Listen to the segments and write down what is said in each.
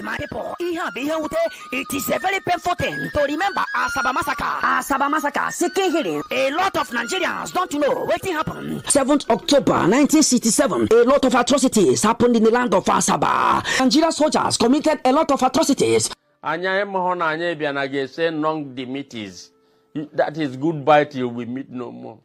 My people, it is a very painful thing to remember Asaba Massacre. Asaba Massacre, seeking healing. A lot of Nigerians don't know what happened. 7th October 1967, a lot of atrocities happened in the land of Asaba. Nigerian soldiers committed a lot of atrocities. Anya mohona anya bianage say long the meet that is goodbye till we meet no more.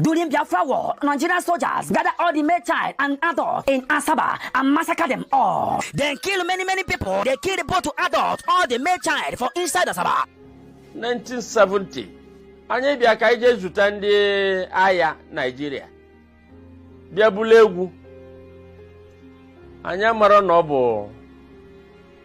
During Biafra war, Nigerian soldiers gathered all the male child and adults in Asaba and massacred them all. They killed many people. They killed both to adults, all the male child for inside Asaba. 1970. Anya biaka ije zutande aya Nigeria. Bia bulegu. Anya maro no bo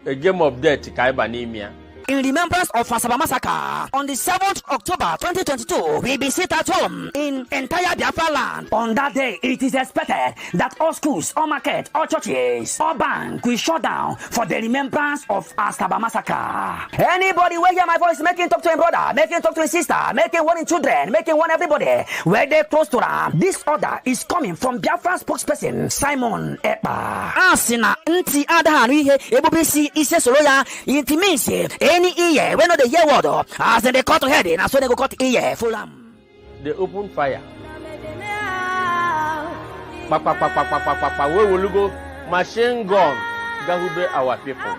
a game of death ka iba n'imia. In remembrance of Asaba Massacre, on the 7th October 2022, we be sit at home in entire Biafra land. On that day, it is expected that all schools, all markets, all churches, all banks will shut down for the remembrance of Asaba Massacre. Anybody will hear my voice, making talk to him brother, making talk to his sister, making one in children, making one everybody, where they close to them. This order is coming from Biafra spokesperson Simon Ekpa. Asina nti adahanwi he ebobisi ise soloya intiminsi. Any ear, when they hear word, as they cut head in, as when they go cut ear, Fulham. They open fire. Where will you go? Machine gun, Gahube our people.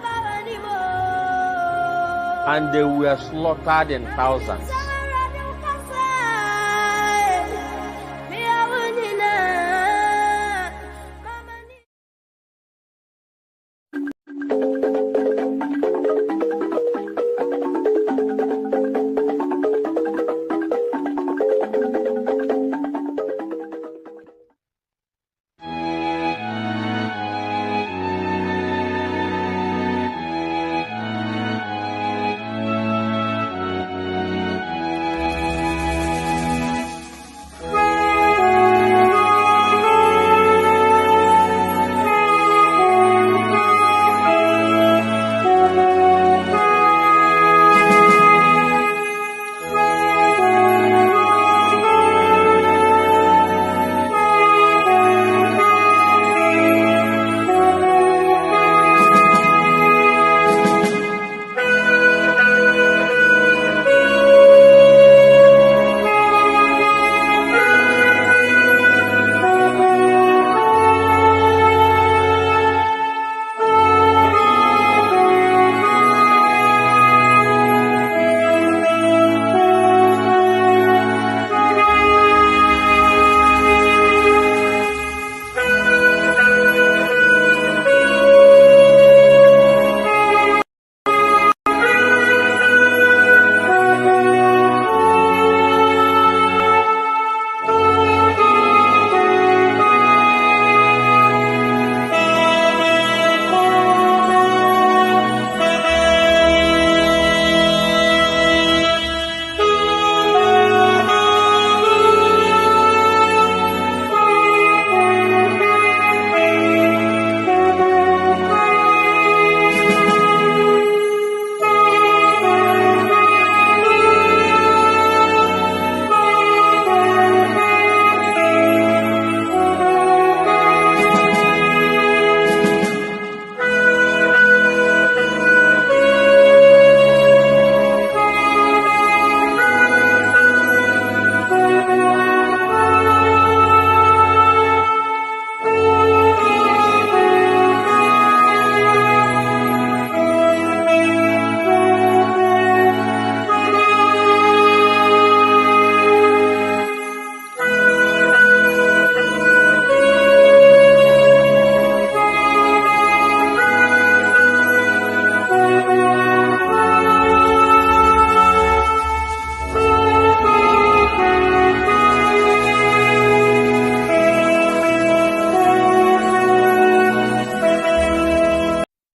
And they were slaughtered in thousands.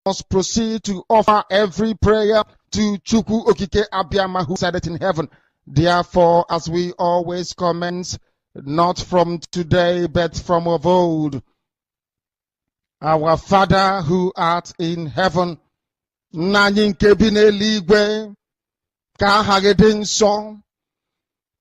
must proceed to offer every prayer to Chukwu Okike Abiyama, who said it in heaven. Therefore, as we always commence, not from today, but from of old, our Father who art in heaven, nanyị nke bi n'eluigwe, ka aha gị dị nsọ,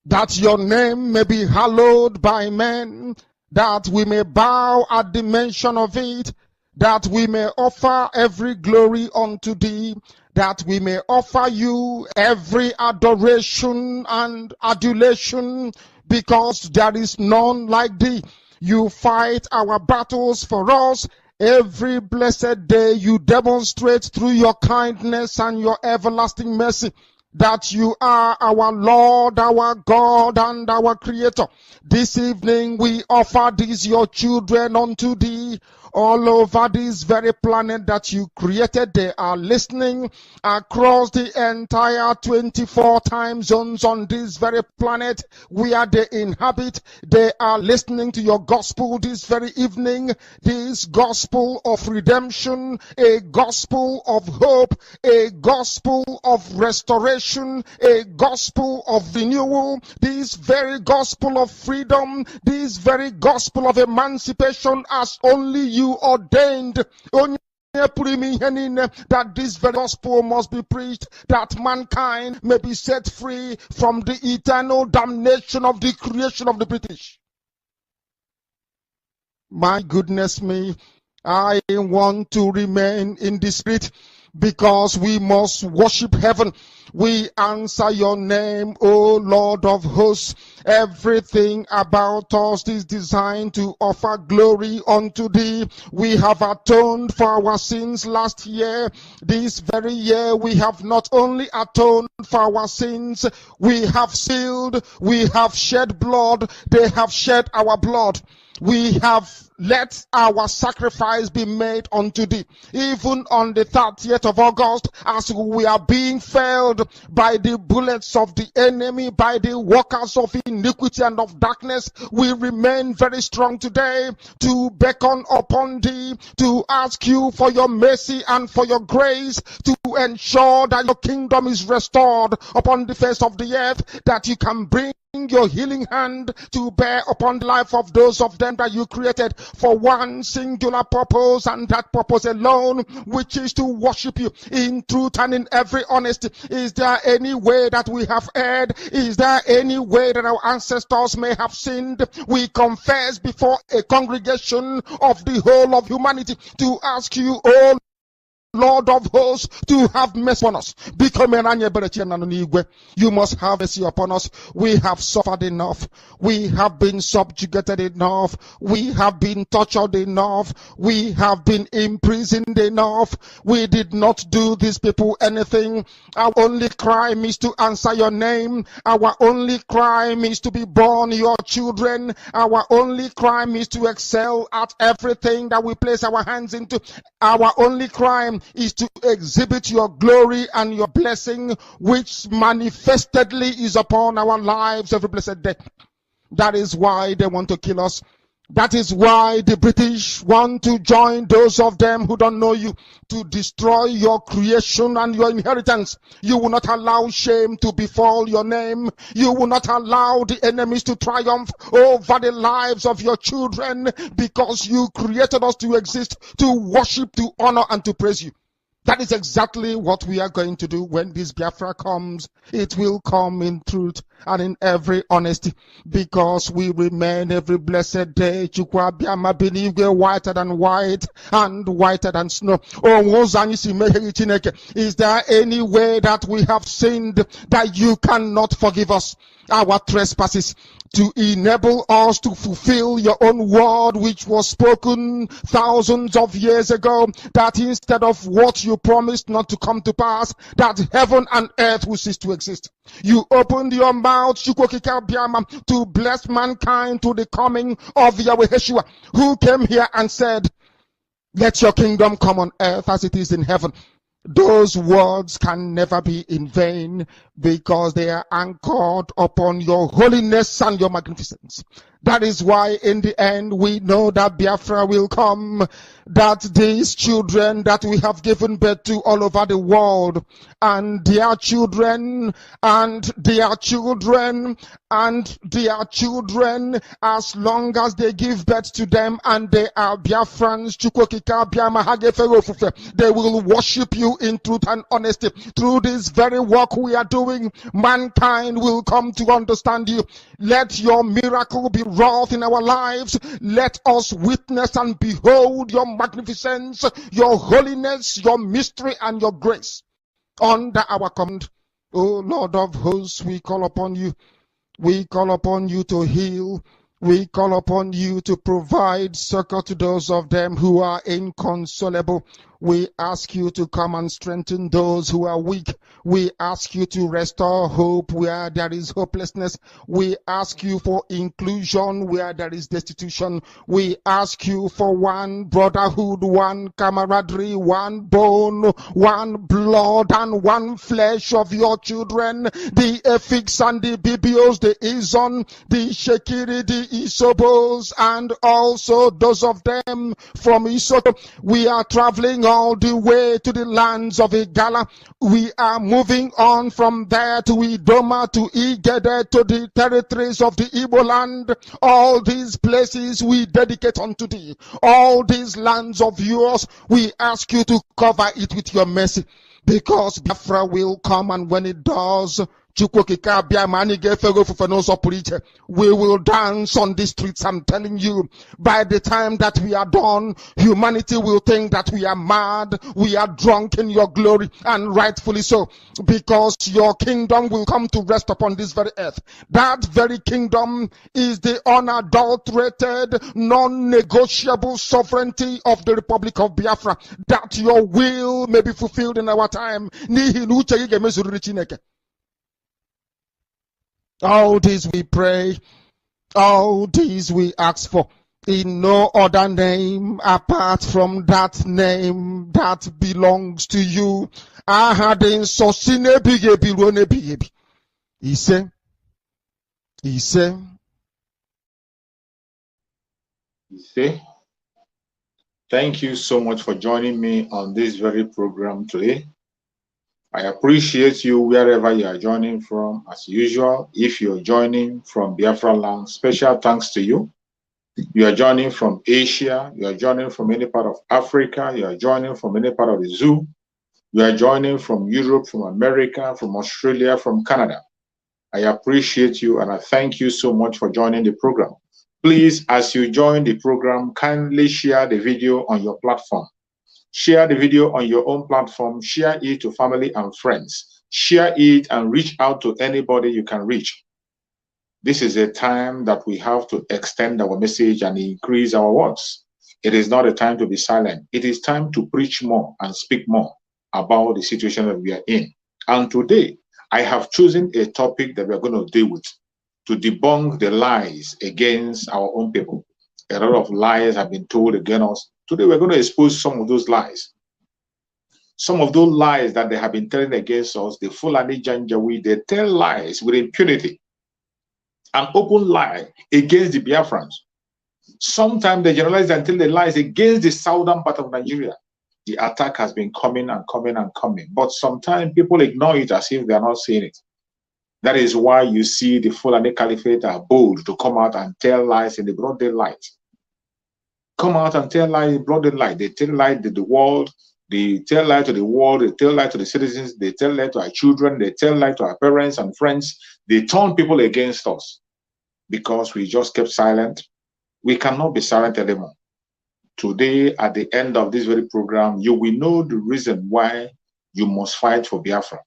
that your name may be hallowed by men, that we may bow at the mention of it, that we may offer every glory unto thee, that we may offer you every adoration and adulation, because there is none like thee. You fight our battles for us. Every blessed day you demonstrate through your kindness and your everlasting mercy that you are our Lord, our God, and our Creator. This evening we offer these your children unto thee. All over this very planet that you created, they are listening across the entire 24 time zones on this very planet where they inhabit. They are listening to your gospel this very evening, this gospel of redemption, a gospel of hope, a gospel of restoration, a gospel of renewal, this very gospel of freedom, this very gospel of emancipation, as only you ordained. That this very gospel must be preached, that mankind may be set free from the eternal damnation of the creation of the British. My goodness me, I want to remain in the spirit, because we must worship heaven. We answer your name, O Lord of hosts. Everything about us is designed to offer glory unto thee. We have atoned for our sins last year. This very year we have not only atoned for our sins, we have sealed, we have shed blood, they have shed our blood. We have let our sacrifice be made unto thee. Even on the 30th of August, as we are being felled by the bullets of the enemy, by the workers of iniquity and of darkness, we remain very strong today to beckon upon thee, to ask you for your mercy and for your grace, to ensure that your kingdom is restored upon the face of the earth, that you can bring your healing hand to bear upon the life of those of them that you created for one singular purpose, and that purpose alone, which is to worship you in truth and in every honesty. Is there any way that we have erred? Is there any way that our ancestors may have sinned? We confess before a congregation of the whole of humanity to ask you, oh Lord of hosts, to have mercy on us. You must have mercy upon us. We have suffered enough. We have been subjugated enough. We have been tortured enough. We have been imprisoned enough. We did not do these people anything. Our only crime is to answer your name. Our only crime is to be born your children. Our only crime is to excel at everything that we place our hands into. Our only crime is to exhibit your glory and your blessing, which manifestedly is upon our lives every blessed day. That is why they want to kill us. That is why the British want to join those of them who don't know you to destroy your creation and your inheritance. You will not allow shame to befall your name. You will not allow the enemies to triumph over the lives of your children, because you created us to exist, to worship, to honor, and to praise you. That is exactly what we are going to do when this Biafra comes. It will come in truth and in every honesty, because we remain every blessed day whiter than white and whiter than snow. Is there any way that we have sinned that you cannot forgive us our trespasses, to enable us to fulfill your own word, which was spoken thousands of years ago, that instead of what you promised not to come to pass, that heaven and earth will cease to exist? You opened your mouth to bless mankind to the coming of Yahweh Yeshua, who came here and said, let your kingdom come on earth as it is in heaven. Those words can never be in vain, because they are anchored upon your holiness and your magnificence. That is why in the end we know that Biafra will come, that these children that we have given birth to all over the world, and their children, and their children, and their children, as long as they give birth to them and they are Biafrans, they will worship you in truth and honesty. Through this very work we are doing, mankind will come to understand you. Let your miracle be wrought in our lives. Let us witness and behold your magnificence, your holiness, your mystery, and your grace. Under our command, O Lord of hosts, we call upon you. We call upon you to heal. We call upon you to provide succor to those of them who are inconsolable. We ask you to come and strengthen those who are weak. We ask you to restore hope where there is hopelessness. We ask you for inclusion where there is destitution. We ask you for one brotherhood, one camaraderie, one bone, one blood, and one flesh of your children. The Efiks and the Bibios, the Izon, the Shekiri, the Isobos, and also those of them from Isoto. We are traveling all the way to the lands of Igala. We are moving on from there to Idoma, to Igede, to the territories of the Igbo land. All these places we dedicate unto thee. All these lands of yours, we ask you to cover it with your mercy. Because Biafra will come, and when it does, we will dance on the streets. I'm telling you, by the time that we are done, humanity will think that we are mad, we are drunk in your glory, and rightfully so, because your kingdom will come to rest upon this very earth. That very kingdom is the unadulterated, non-negotiable sovereignty of the Republic of Biafra, that your will may be fulfilled in our time. All these we pray, all these we ask for, in no other name apart from that name that belongs to you. He said, thank you so much for joining me on this very program today. I appreciate you wherever you are joining from. As usual, if you're joining from Biafra land, special thanks to you. You are joining from Asia, you are joining from any part of Africa, you are joining from any part of the zoo, you are joining from Europe, from America, from Australia, from Canada. I appreciate you and I thank you so much for joining the program. Please, as you join the program, kindly share the video on your platform. Share the video on your own platform, share it to family and friends. Share it and reach out to anybody you can reach. This is a time that we have to extend our message and increase our words. It is not a time to be silent. It is time to preach more and speak more about the situation that we are in. And today, I have chosen a topic that we're going to deal with to debunk the lies against our own people. A lot of lies have been told against us. Today, we're going to expose some of those lies. Some of those lies that they have been telling against us, the Fulani Janjaweed, they tell lies with impunity. An open lie against the Biafrans. Sometimes they generalize until they lies against the southern part of Nigeria. The attack has been coming and coming and coming. But sometimes people ignore it as if they are not seeing it. That is why you see the Fulani Caliphate are bold to come out and tell lies in the broad daylight. Come out and tell lies in broad daylight. They tell lies to the world. They tell lies to the world. They tell lies to the citizens. They tell lies to our children. They tell lies to our parents and friends. They turn people against us because we just kept silent. We cannot be silent anymore. Today, at the end of this very program, you will know the reason why you must fight for Biafra.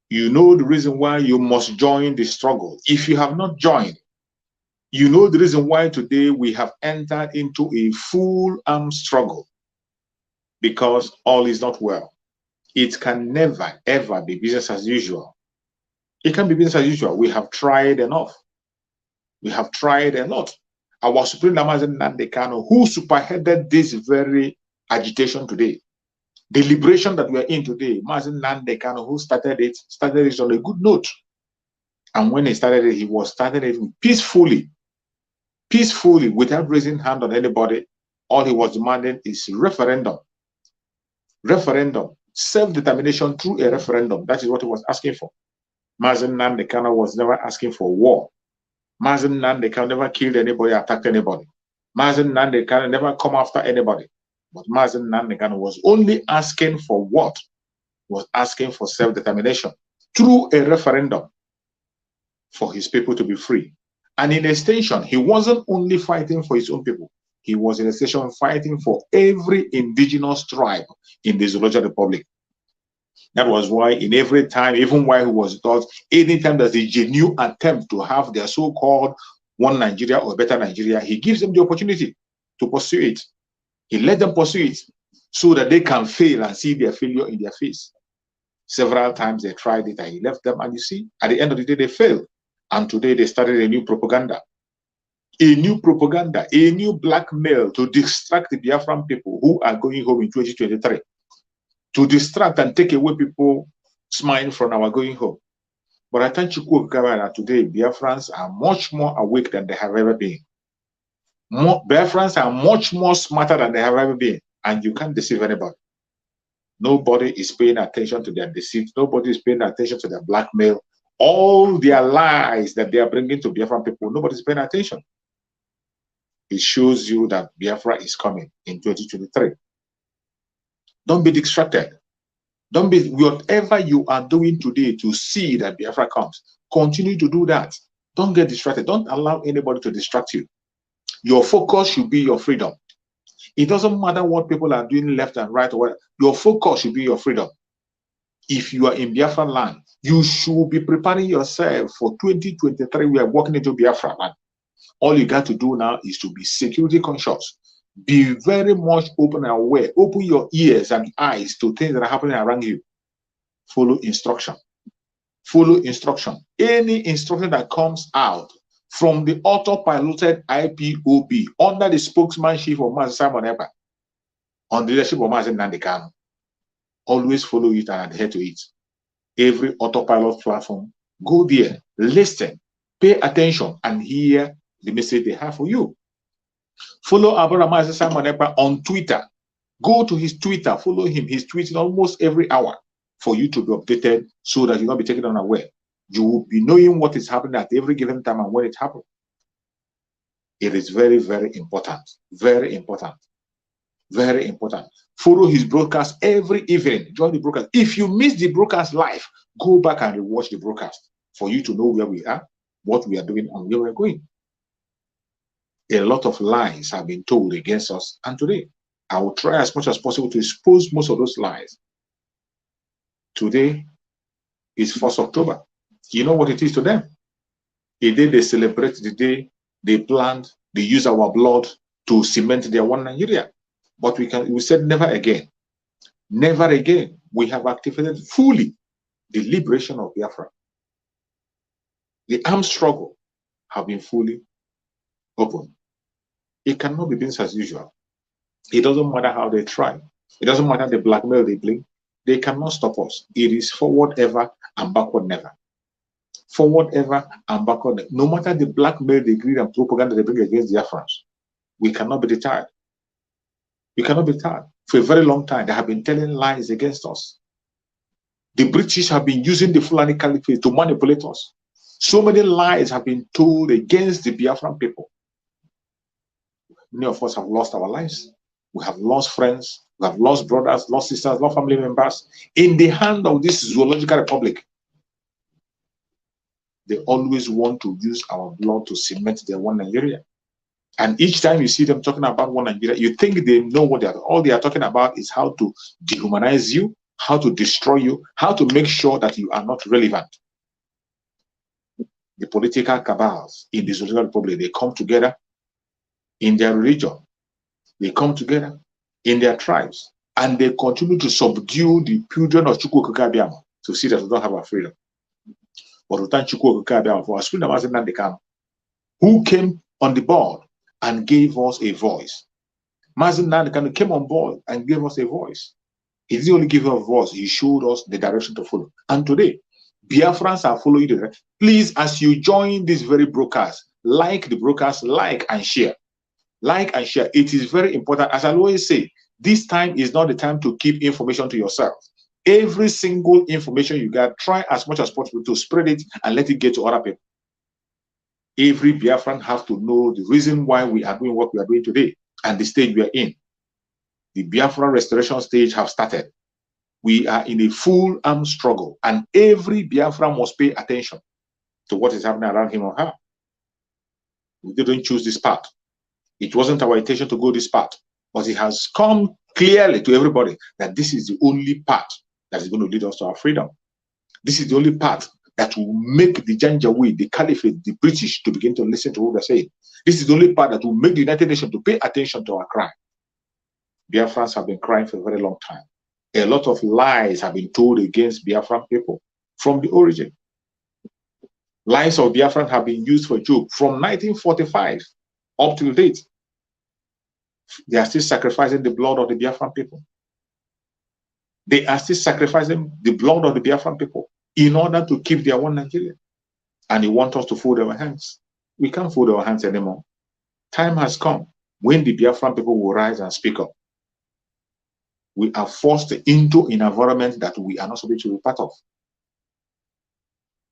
You know the reason why you must join the struggle. If you have not joined, you know the reason why today we have entered into a full-arm struggle. Because all is not well. It can never, ever be business as usual. It can be business as usual. We have tried enough. We have tried a lot. Our Supreme Namazen Nandekano, who superheaded this very agitation today, the liberation that we are in today, Mazen Nandekano, who started it on a good note. And when he started it, he was starting it peacefully. peacefully, without raising hand on anybody. All he was demanding is referendum. Referendum. Self-determination through a referendum. That is what he was asking for. Mazen Nnamdi Kanu was never asking for war. Mazen Nnamdi Kanu never killed anybody, attacked anybody. Mazen Nnamdi Kanu never come after anybody. But Mazen Nnamdi Kanu was only asking for what? Was asking for self-determination through a referendum for his people to be free. And in extension, he wasn't only fighting for his own people. He was in a station fighting for every indigenous tribe in the Zoological Republic. That was why in every time, even while he was taught, anytime there's a genuine attempt to have their so-called one Nigeria or better Nigeria, he gives them the opportunity to pursue it. He let them pursue it so that they can fail and see their failure in their face. Several times they tried it and he left them, and you see, at the end of the day, they failed. And today they started a new propaganda. A new propaganda, a new blackmail to distract the Biafran people who are going home in 2023. To distract and take away people's mind from our going home. But I thank you, that today Biafrans are much more awake than they have ever been. Biafrans are much more smarter than they have ever been. And you can't deceive anybody. Nobody is paying attention to their deceit. Nobody is paying attention to their blackmail. All their lies that they are bringing to Biafran people, nobody's paying attention. It shows you that Biafra is coming in 2023. Don't be distracted. Don't be, whatever you are doing today to see that Biafra comes, continue to do that. Don't get distracted. Don't allow anybody to distract you. Your focus should be your freedom. It doesn't matter what people are doing left and right or whatever. Your focus should be your freedom. If you are in Biafra land, you should be preparing yourself for 2023. We are walking into Biafra land. All you got to do now is to be security conscious. Be very much open and aware. Open your ears and eyes to things that are happening around you. Follow instruction. Follow instruction. Any instruction that comes out from the autopiloted IPOB under the spokesmanship of Master Simon Ekpa, on the leadership of Master Nnamdi Kanu, always follow it and adhere to it. Every autopilot platform, go there, listen, pay attention, and hear the message they have for you. Follow Abara Master Simon Ekpa on Twitter. Go to his Twitter, follow him. He's tweeting almost every hour for you to be updated so that you'll not be taken unaware. You will be knowing what is happening at every given time and when it happens. It is very, very important. Very important. Very important. Follow his broadcast every evening. Join the broadcast. If you miss the broadcast live, go back and rewatch the broadcast for you to know where we are, what we are doing, and where we're going. A lot of lies have been told against us, and today I will try as much as possible to expose most of those lies. Today is 1st October. You know what it is to them? A day they celebrate, the day they planned, they use our blood to cement their one Nigeria. But we said never again. Never again. We have activated fully the liberation of Biafra. The armed struggle have been fully open. It cannot be business as usual. It doesn't matter how they try. It doesn't matter the blackmail they bring. They cannot stop us. It is forward ever and backward never. Forward ever and backward never. No matter the blackmail, the greed and propaganda they bring against the Biafrans, we cannot be deterred. We cannot be deterred. For a very long time, they have been telling lies against us. The British have been using the Fulani Caliphate to manipulate us. So many lies have been told against the Biafran people. Many of us have lost our lives. We have lost friends. We have lost brothers, lost sisters, lost family members in the hand of this zoological republic. They always want to use our blood to cement their one Nigeria. And each time you see them talking about one Nigeria, you think they know what all they are talking about is how to dehumanize you, how to destroy you, how to make sure that you are not relevant. The political cabals in the Zoological Republic, they come together in their religion. They come together in their tribes, and they continue to subdue the children of Chukwu Abiyama to see that we don't have our freedom. But we thank Chukwu Abiyama for our freedom as Nnamdi Kanu, who came on the board and gave us a voice. Mazen Nnamdi Kanu came on board and gave us a voice. He didn't only give us a voice, he showed us the direction to follow. And today, Biafrans are following the direction. Please, as you join this very broadcast, like the broadcast, like and share. Like and share. It is very important. As I always say, this time is not the time to keep information to yourself. Every single information you get, try as much as possible to spread it and let it get to other people. Every Biafran has to know the reason why we are doing what we are doing today and the stage we are in. The Biafra restoration stage have started. We are in a full armed struggle, and every Biafran must pay attention to what is happening around him or her. We didn't choose this path. It wasn't our intention to go this path, but it has come clearly to everybody that this is the only path that is going to lead us to our freedom. This is the only path that will make the Janjaweed, the Caliphate, the British to begin to listen to what we're saying. This is the only part that will make the United Nations to pay attention to our cry. Biafrans have been crying for a very long time. A lot of lies have been told against Biafran people from the origin. Lies of Biafran have been used for joke from 1945 up to date. They are still sacrificing the blood of the Biafran people. They are still sacrificing the blood of the Biafran people in order to keep their one Nigeria. And they want us to fold our hands. We can't fold our hands anymore. Time has come when the Biafran people will rise and speak up. We are forced into an environment that we are not supposed to be part of.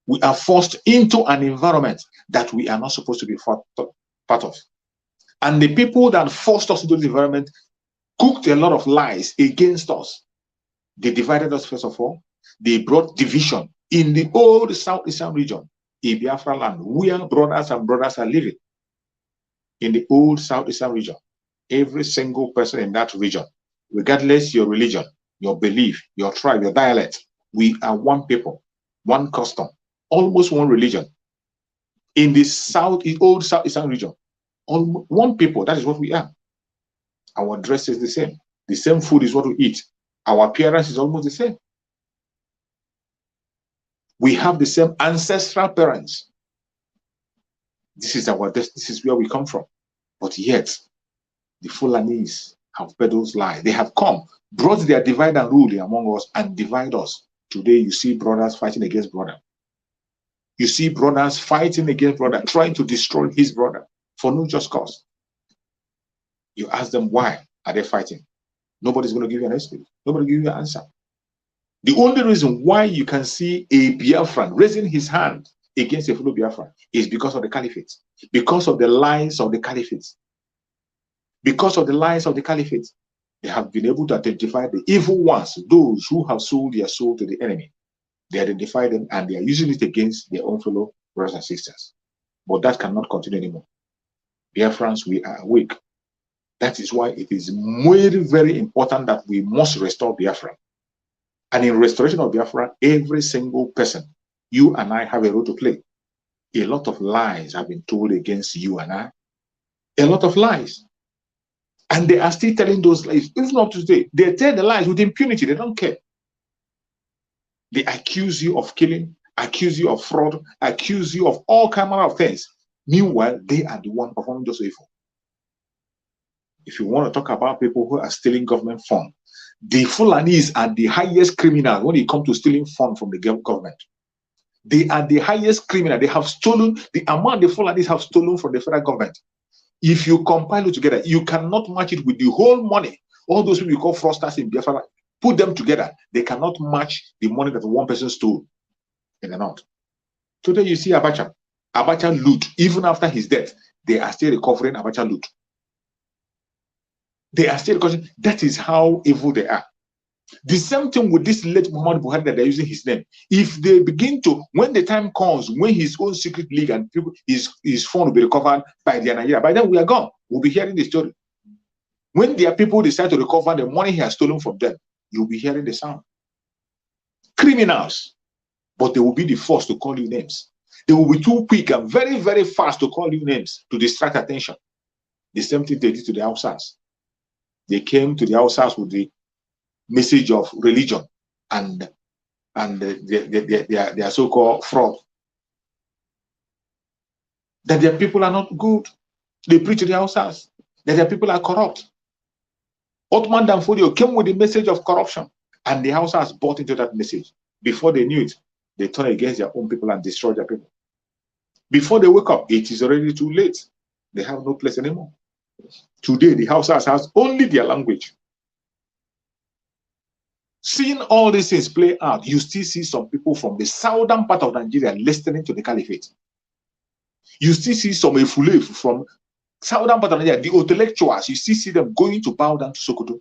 We are forced into an environment that we are not supposed to be part of. And the people that forced us into the environment cooked a lot of lies against us. They divided us, first of all. They brought division in the old southeastern region, in Biafra land, where brothers and brothers are living. In the old southeastern region, every single person in that region, regardless your religion, your belief, your tribe, your dialect, we are one people, one custom, almost one religion. In the old southeastern region, one people, that is what we are. Our dress is the same. The same food is what we eat. Our appearance is almost the same. We have the same ancestral parents. This is where we come from. But yet, the Fulanis have fed those lies. They have come, brought their divide and rule among us and divide us. Today, you see brothers fighting against brother. You see brothers fighting against brother, trying to destroy his brother for no just cause. You ask them, why are they fighting? Nobody's going to give you an excuse. Nobody will give you an answer. The only reason why you can see a Biafran raising his hand against a fellow Biafran is because of the Caliphate, because of the lies of the Caliphate. Because of the lies of the Caliphate, they have been able to identify the evil ones, those who have sold their soul to the enemy. They identify them and they are using it against their own fellow brothers and sisters. But that cannot continue anymore. Biafrans, we are awake. That is why it is very, very important that we must restore Biafra. And in restoration of Biafra, every single person, you and I have a role to play. A lot of lies have been told against you and I. A lot of lies. And they are still telling those lies. Even up to today, they tell the lies with impunity. They don't care. They accuse you of killing, accuse you of fraud, accuse you of all kinds of things. Meanwhile, they are the one performing those evil. If you want to talk about people who are stealing government funds, the Fulanis are the highest criminals when it comes to stealing funds from the government. They are the highest criminal. They have stolen the amount the Fulanis have stolen from the federal government. If you compile it together, you cannot match it with the whole money. All those people you call fraudsters in Biafra, put them together. They cannot match the money that one person stole in the north. Today you see Abacha. Abacha loot. Even after his death, they are still recovering Abacha loot. They are still recovering. That is how evil they are. The same thing with this late Muhammad Buhari that they're using his name. If they begin to, when the time comes, when his own secret league and people, his phone will be recovered by the Nigeria, by then we are gone. We'll be hearing the story. When their people decide to recover the money he has stolen from them, you'll be hearing the sound. Criminals, but they will be the first to call you names. They will be too quick and very, very fast to call you names to distract attention. The same thing they did to the Hausas. They came to the Hausas with the message of religion and their so-called fraud. That their people are not good. They preach to the Hausas. That their people are corrupt. Ottoman Danfodio came with the message of corruption, and the Hausas bought into that message. Before they knew it, they turned against their own people and destroyed their people. Before they wake up, it is already too late. They have no place anymore. Today, the Hausas has only their language. Seeing all these things play out, you still see some people from the southern part of Nigeria listening to the Caliphate. You still see some Efule from southern part of Nigeria, the intellectuals, you still see them going to bow down to Sokoto.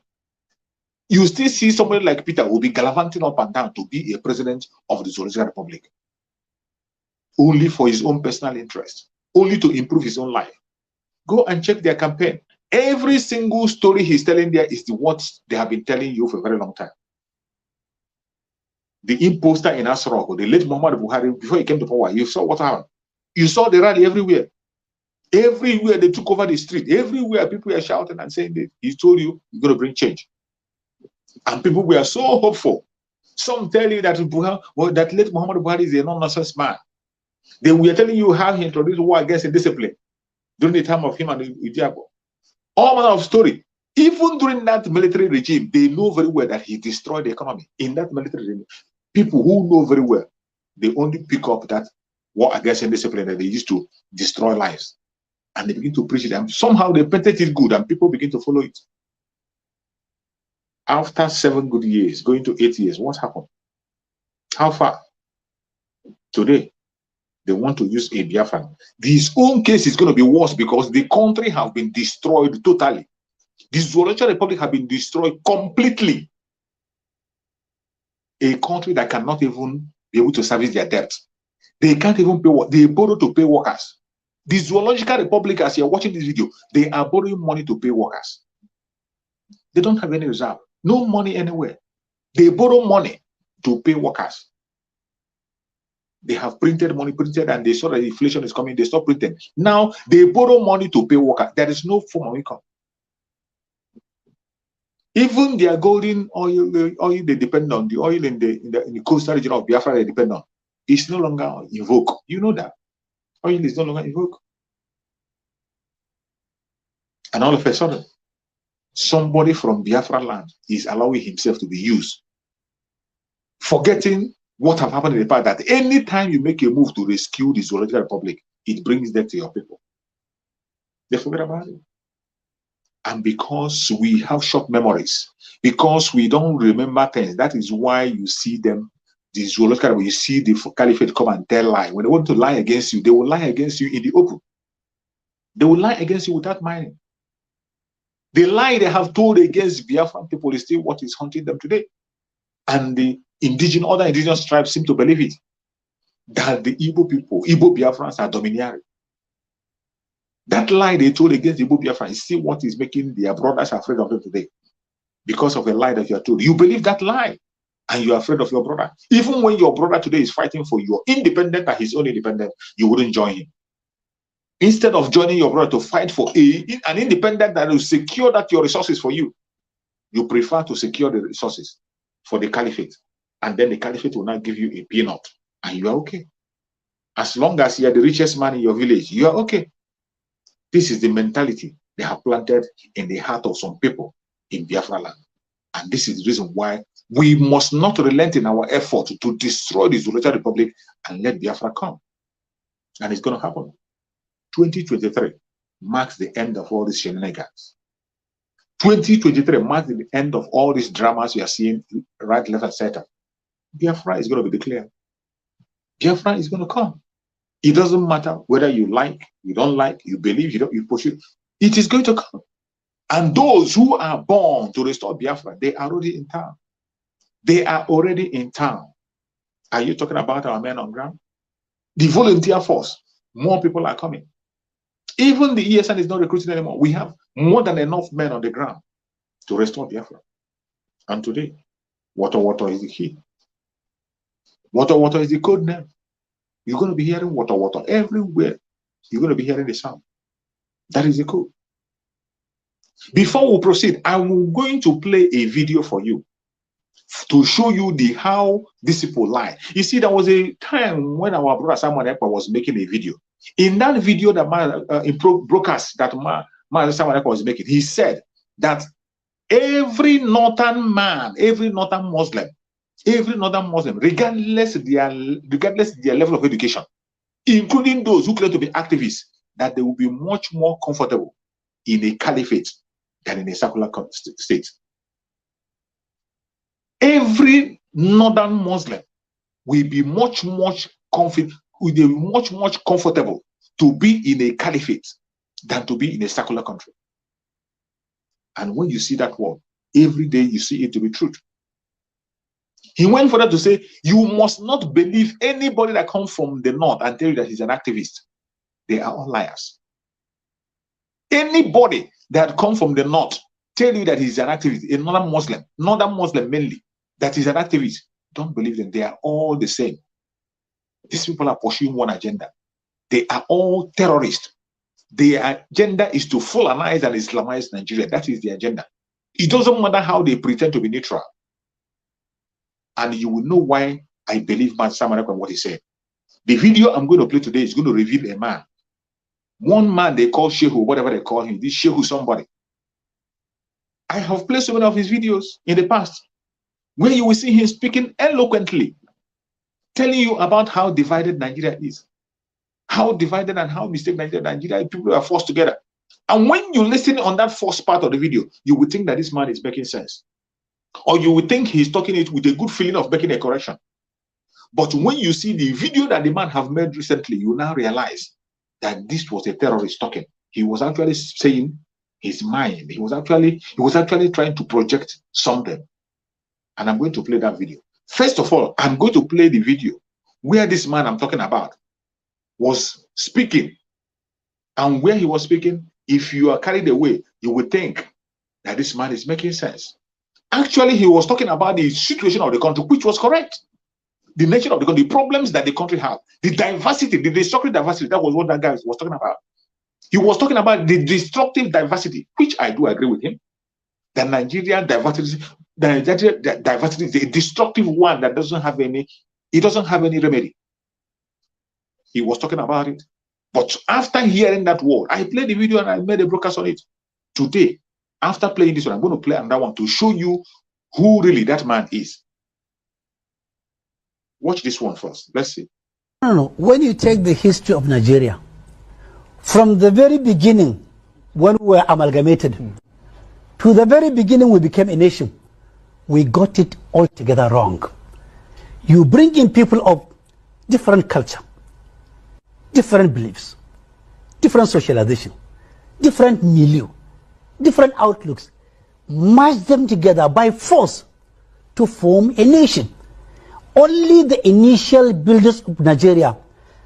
You still see somebody like Peter who will be gallivanting up and down to be a president of the Zoological Republic, only for his own personal interest, only to improve his own life. Go and check their campaign. Every single story he's telling there is what they have been telling you for a very long time. The imposter in Asrog, the late Muhammad Buhari, before he came to power, you saw what happened. You saw the rally everywhere. Everywhere they took over the street. Everywhere people were shouting and saying that he told you you're going to bring change. And people were so hopeful. Some tell you that that late Muhammad Buhari is a non-nonsense man. They were telling you how he introduced war against indiscipline during the time of him and Udiabo. All manner of story. Even during that military regime, they know very well that he destroyed the economy. In that military regime, people who know very well, they only pick up that war against indiscipline that they used to destroy lives. And they begin to preach it. And somehow they painted it good and people begin to follow it. After 7 good years, going to 8 years, what happened? How far? Today, they want to use a Biafran. His own case is going to be worse because the country has been destroyed totally. The Zoological Republic has been destroyed completely. A country that cannot even be able to service their debt. They can't even pay what they borrow to pay workers. The Zoological Republic, as you're watching this video, they are borrowing money to pay workers. They don't have any reserve. No money anywhere. They borrow money to pay workers. They have printed money, and they saw that inflation is coming. They stop printing. Now they borrow money to pay workers. There is no form of income. Even their golden oil they depend on, the oil in the coastal region of Biafra they depend on, is no longer in vogue. You know that. Oil is no longer in vogue. And all of a sudden, somebody from Biafra land is allowing himself to be used, forgetting what have happened in the past, that anytime you make a move to rescue the Zoological Republic, it brings death to your people. They forget about it. And because we have short memories, because we don't remember things, that is why you see them, the Zoological Republic, you see the Caliphate come and tell lie. When they want to lie against you, they will lie against you in the open. They will lie against you without minding. The lie they have told against Biafran people is still what is haunting them today. And the other indigenous tribes seem to believe it, that the Igbo people, Igbo Biafrans are domineering. That lie they told against the Igbo Biafrans is still what is making their brothers afraid of them today. Because of a lie that you are told. You believe that lie and you are afraid of your brother. Even when your brother today is fighting for your independent and his own independent, you wouldn't join him. Instead of joining your brother to fight for an independent that will secure that your resources for you, you prefer to secure the resources for the Caliphate. And then the Caliphate will not give you a peanut. And you are okay. As long as you are the richest man in your village, you are okay. This is the mentality they have planted in the heart of some people in Biafra land. And this is the reason why we must not relent in our effort to destroy the Zoological Republic and let Biafra come. And it's going to happen. 2023 marks the end of all these shenanigans. 2023 marks the end of all these dramas we are seeing right, left, and center. Biafra is going to be declared. Biafra is going to come. It doesn't matter whether you like, you don't like, you believe, you push it. It is going to come. And those who are born to restore Biafra, they are already in town. They are already in town. Are you talking about our men on ground? The volunteer force, more people are coming. Even the ESN is not recruiting anymore. We have more than enough men on the ground to restore Biafra. And today, water is the key. Water is the code name. You're going to be hearing water everywhere. You're going to be hearing the sound. That is the code. Before we proceed, I'm going to play a video for you to show you how these people lie. You see, there was a time when our brother Samuel Ekpa was making a video. In that video that broadcast that Samuel Ekpa was making, he said that every northern man, every northern Muslim, regardless their level of education, including those who claim to be activists, that they will be much more comfortable in a caliphate than in a secular state. Every northern Muslim will be much comfortable to be in a caliphate than to be in a secular country. And when you see that word, every day you see it to be true. He went further to say, you must not believe anybody that comes from the north and tell you that he's an activist. They are all liars. Anybody that comes from the north tell you that he's an activist, a northern Muslim mainly, that he's an activist, don't believe them. They are all the same. These people are pursuing one agenda. They are all terrorists. Their agenda is to Fulanize and Islamize Nigeria. That is the agenda. It doesn't matter how they pretend to be neutral. And you will know why I believe Man Samarek and what he said. The video I'm going to play today is going to reveal a man. One man they call Shehu, whatever they call him. This Shehu somebody. I have played so many of his videos in the past where you will see him speaking eloquently, telling you about how divided Nigeria is. How divided and how mistaken Nigeria people are forced together. And when you listen on that first part of the video, you would think that this man is making sense. Or you would think he's talking it with a good feeling of making a correction. But when you see the video that the man have made recently, you now realize that this was a terrorist talking. He was actually saying his mind. He was actually trying to project something. And I'm going to play that video. First of all, I'm going to play the video where this man I'm talking about was speaking. And where he was speaking, if you are carried away, you would think that this man is making sense. Actually, he was talking about the situation of the country, which was correct. The nature of the country, the problems that the country have, the diversity, the destructive diversity, that was what that guy was talking about. He was talking about the destructive diversity, which I do agree with him. The Nigerian diversity, is a destructive one that doesn't have any remedy. He was talking about it. But after hearing that word, I played the video and I made a broadcast on it. Today, after playing this one, I'm going to play another one to show you who really that man is. Watch this one first. Let's see. No. When you take the history of Nigeria, from the very beginning, when we were amalgamated, to the very beginning we became a nation, we got it all together wrong. You bring in people of different culture, different beliefs, different socialization, different milieu, different outlooks, merge them together by force to form a nation. Only the initial builders of Nigeria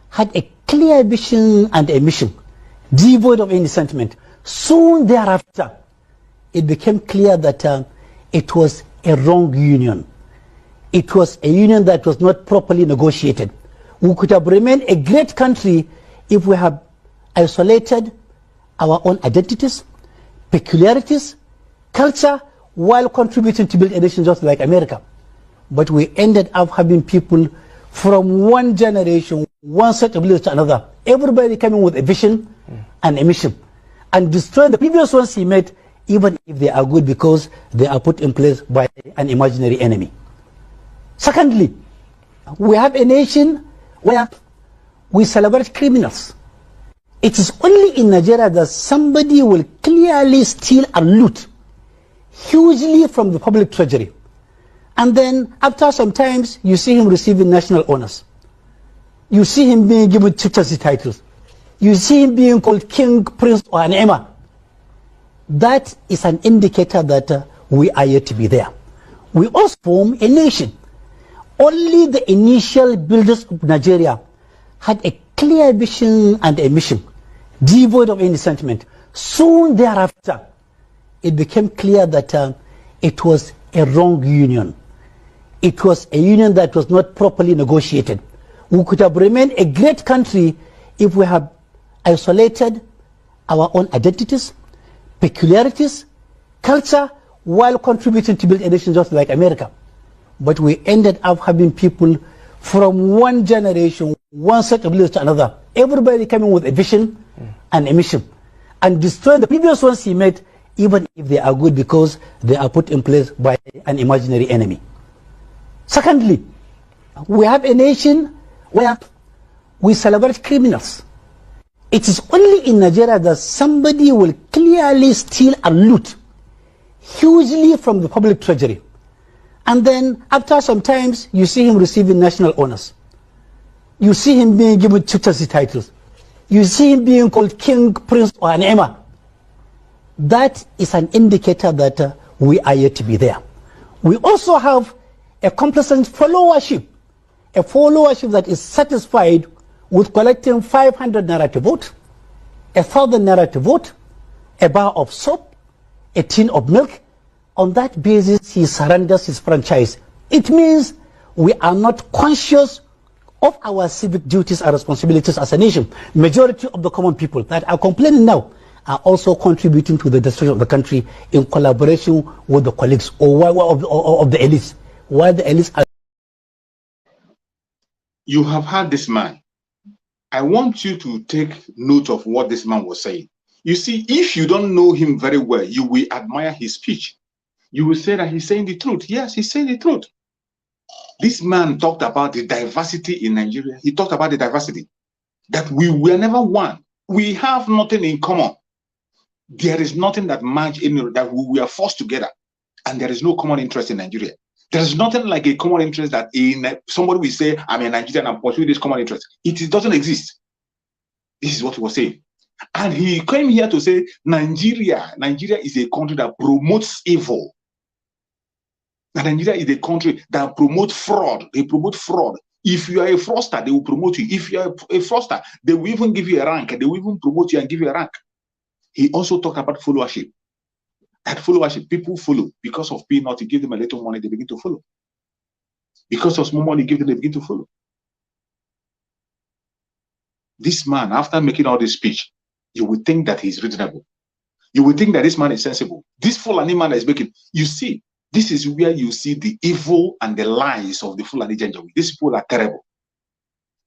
had a clear vision and a mission, devoid of any sentiment. Soon thereafter, it became clear that it was a wrong union. It was a union that was not properly negotiated. We could have remained a great country if we had isolated our own identities, peculiarities, culture, while contributing to build a nation just like America. But we ended up having people from one generation, one set of leaders to another, everybody coming with a vision and a mission, and destroying the previous ones he made, even if they are good, because they are put in place by an imaginary enemy. Secondly, we have a nation where we celebrate criminals. It is only in Nigeria that somebody will clearly steal and loot hugely from the public treasury. And then after some times, you see him receiving national honors. You see him being given chieftaincy titles. You see him being called king, prince, or an emir. That is an indicator that we are yet to be there. We also form a nation. Only the initial builders of Nigeria had a clear vision and a mission, devoid of any sentiment. Soon thereafter, it became clear that it was a wrong union. It was a union that was not properly negotiated. We could have remained a great country if we had isolated our own identities, peculiarities, culture, while contributing to build a nation just like America. But we ended up having people from one generation, one set of leaders to another, everybody coming with a vision and a mission, and destroying the previous ones he made, even if they are good, because they are put in place by an imaginary enemy. Secondly, we have a nation where we celebrate criminals. It is only in Nigeria that somebody will clearly steal and loot hugely from the public treasury. And then after some times, you see him receiving national honors. You see him being given chieftaincy titles. You see him being called king, prince, or an emir. That is an indicator that we are yet to be there. We also have a complacent followership, a followership that is satisfied with collecting 500 naira to vote, 1,000 naira to vote, a bar of soap, a tin of milk. On that basis, he surrenders his franchise. It means we are not conscious of our civic duties and responsibilities as a nation. Majority of the common people that are complaining now are also contributing to the destruction of the country in collaboration with the colleagues of the elites. While the elites are... You have heard this man. I want you to take note of what this man was saying. You see, if you don't know him very well, you will admire his speech. You will say that he's saying the truth. Yes, he's saying the truth. This man talked about the diversity in Nigeria. He talked about the diversity, that we were never one. We have nothing in common. There is nothing that merge in, that we are forced together, and there is no common interest in Nigeria. There is nothing like a common interest that somebody will say, I'm a Nigerian and pursue this common interest. It doesn't exist. This is what he was saying. And he came here to say, Nigeria is a country that promotes evil. That Nigeria is a country that promotes fraud. They promote fraud. If you are a fraudster, they will promote you. If you are a fraudster, they will even give you a rank. They will even promote you and give you a rank. He also talked about followership. That followership, people follow. Because of peanut, you give them a little money, they begin to follow. Because of small money, you give them, they begin to follow. This man, after making all this speech, you would think that he's reasonable. You would think that this man is sensible. This Fulani man is making, you see, this is where you see the evil and the lies of the Fulani Janjaweed. These people are terrible.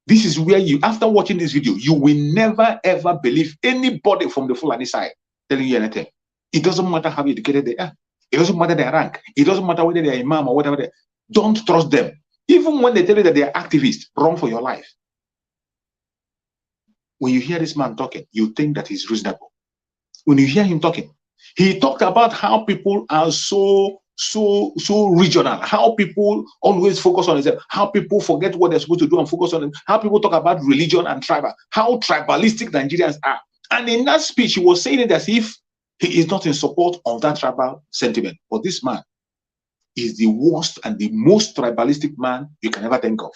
This is where you, after watching this video, you will never ever believe anybody from the Fulani side telling you anything. It doesn't matter how educated they are. It doesn't matter their rank. It doesn't matter whether they're imam or whatever. Don't trust them. Even when they tell you that they are activists, run for your life. When you hear this man talking, you think that he's reasonable. When you hear him talking, he talked about how people are so regional, how people always focus on themselves, how people forget what they're supposed to do and focus on them, how people talk about religion and tribal, how tribalistic Nigerians are. And in that speech, he was saying it as if he is not in support of that tribal sentiment. But this man is the worst and the most tribalistic man you can ever think of.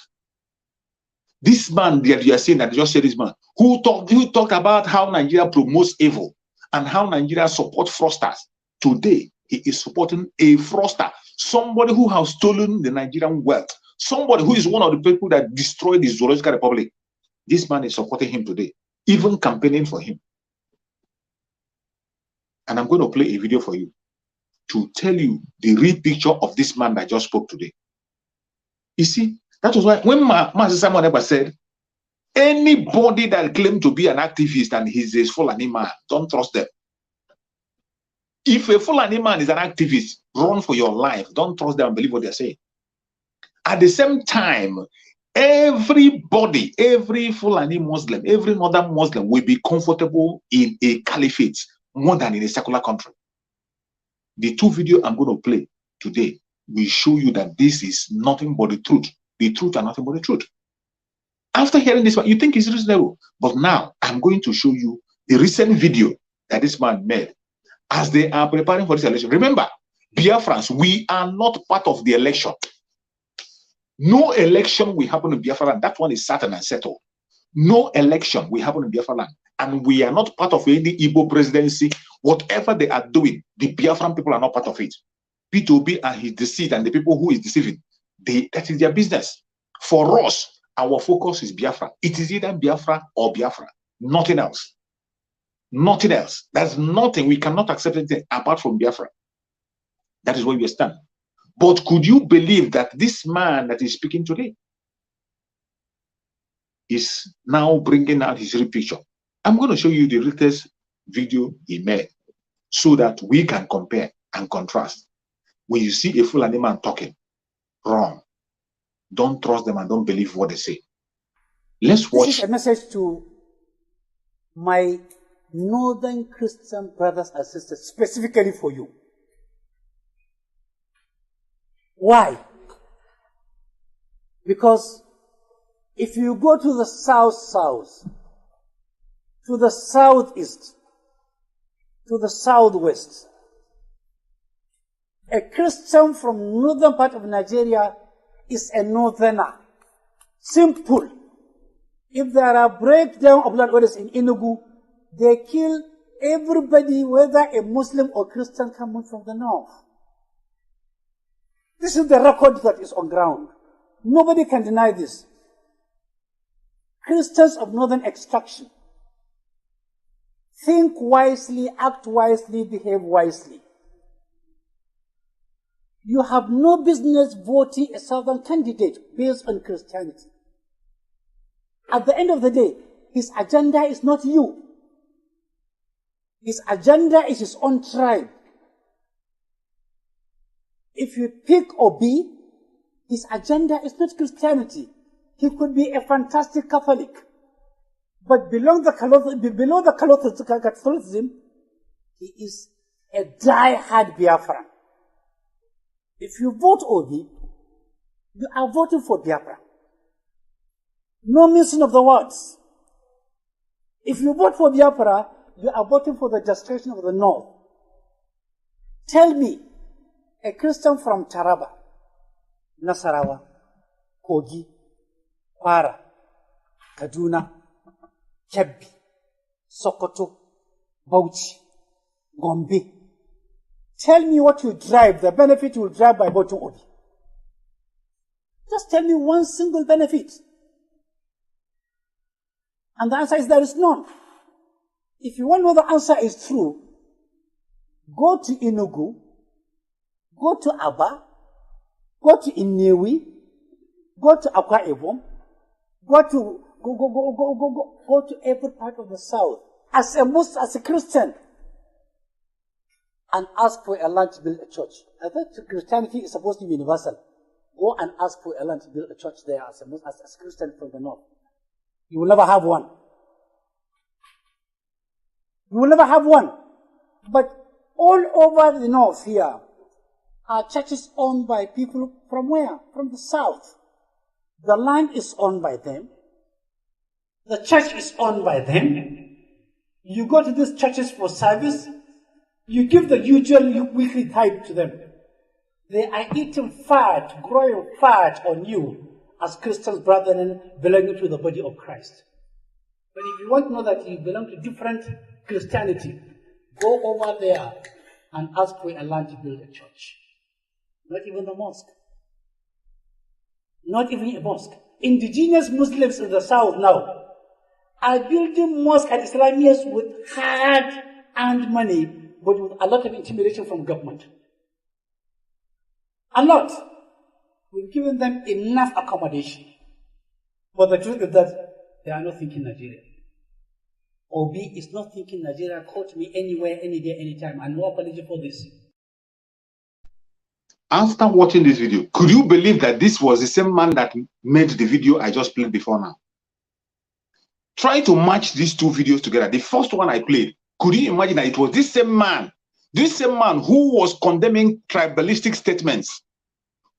This man that you are saying, that just said this man, who talked about how Nigeria promotes evil and how Nigeria supports fraudsters. Today, he is supporting a fraudster, somebody who has stolen the Nigerian wealth, somebody who is one of the people that destroyed the Zoological Republic. This man is supporting him today, even campaigning for him. And I'm going to play a video for you to tell you the real picture of this man that just spoke today. You see, that was why when Master Simon Eber said, anybody that claims to be an activist and he's a Fulani man, don't trust them. If a Fulani man is an activist, run for your life. Don't trust them and believe what they're saying. At the same time, everybody, every Fulani Muslim, every northern Muslim will be comfortable in a caliphate more than in a secular country. The two videos I'm going to play today will show you that this is nothing but the truth. The truth and nothing but the truth. After hearing this one, you think it's reasonable. But now I'm going to show you the recent video that this man made as they are preparing for this election. Remember, Biafrans, we are not part of the election. No election will happen in Biafra land. That one is certain and settled. No election will happen in Biafra land. And we are not part of any Igbo presidency. Whatever they are doing, the Biafran people are not part of it. P2B and his deceit and the people who is deceiving, that is their business. For us, our focus is Biafra. It is either Biafra or Biafra. Nothing else. Nothing else. There's nothing. We cannot accept anything apart from Biafra. That is where we stand. But could you believe that this man that is speaking today is now bringing out his real picture? I'm going to show you the latest video he made so that we can compare and contrast. When you see a Fulani man talking, wrong. Don't trust them and don't believe what they say. Let's watch. This is a message to my northern Christian brothers and sisters, specifically for you. Why? Because if you go to the south, to the southeast, to the southwest, a Christian from northern part of Nigeria is a northerner. Simple. If there are breakdown of land orders in Enugu, they kill everybody, whether a Muslim or Christian coming from the north. This is the record that is on ground. Nobody can deny this. Christians of northern extraction, think wisely, act wisely, behave wisely. You have no business voting a southern candidate based on Christianity. At the end of the day, his agenda is not you. His agenda is his own tribe. If you pick Obi, his agenda is not Christianity. He could be a fantastic Catholic. But below the Catholicism, he is a die-hard Biafran. If you vote Obi, you are voting for Biafra. No missing of the words. If you vote for Biafra, you are voting for the destruction of the North. Tell me, a Christian from Taraba, Nasarawa, Kogi, Kwara, Kaduna, Kebbi, Sokoto, Bauchi, Gombe. Tell me what you drive, the benefit you will drive by voting Obi. Just tell me one single benefit. And the answer is there is none. If you want to know the answer is true, go to Enugu, go to Aba, go to Inewi, go to Akwa Ibom, go to every part of the south as a Christian, and ask for a land to build a church. I thought Christianity is supposed to be universal. Go and ask for a land to build a church there as a Christian from the north. You will never have one. You will never have one. But all over the north here are churches owned by people from where? From the south. The land is owned by them. The church is owned by them. You go to these churches for service. You give the usual weekly tithe to them. They are eating fat, growing fat on you as Christians, brethren, belonging to the body of Christ. But if you want to know that you belong to different Christianity, go over there and ask for a land to build a church. Not even a mosque. Not even a mosque. Indigenous Muslims in the south now are building mosques and Islamias with hard-earned money, but with a lot of intimidation from government. A lot. We've given them enough accommodation. But the truth is that they are not thinking Nigeria. Obi is not thinking Nigeria. Quote me anywhere, any day, anytime. And no apology for this. After watching this video, could you believe that this was the same man that made the video I just played before now? Try to match these two videos together. The first one I played, could you imagine that it was this same man who was condemning tribalistic statements,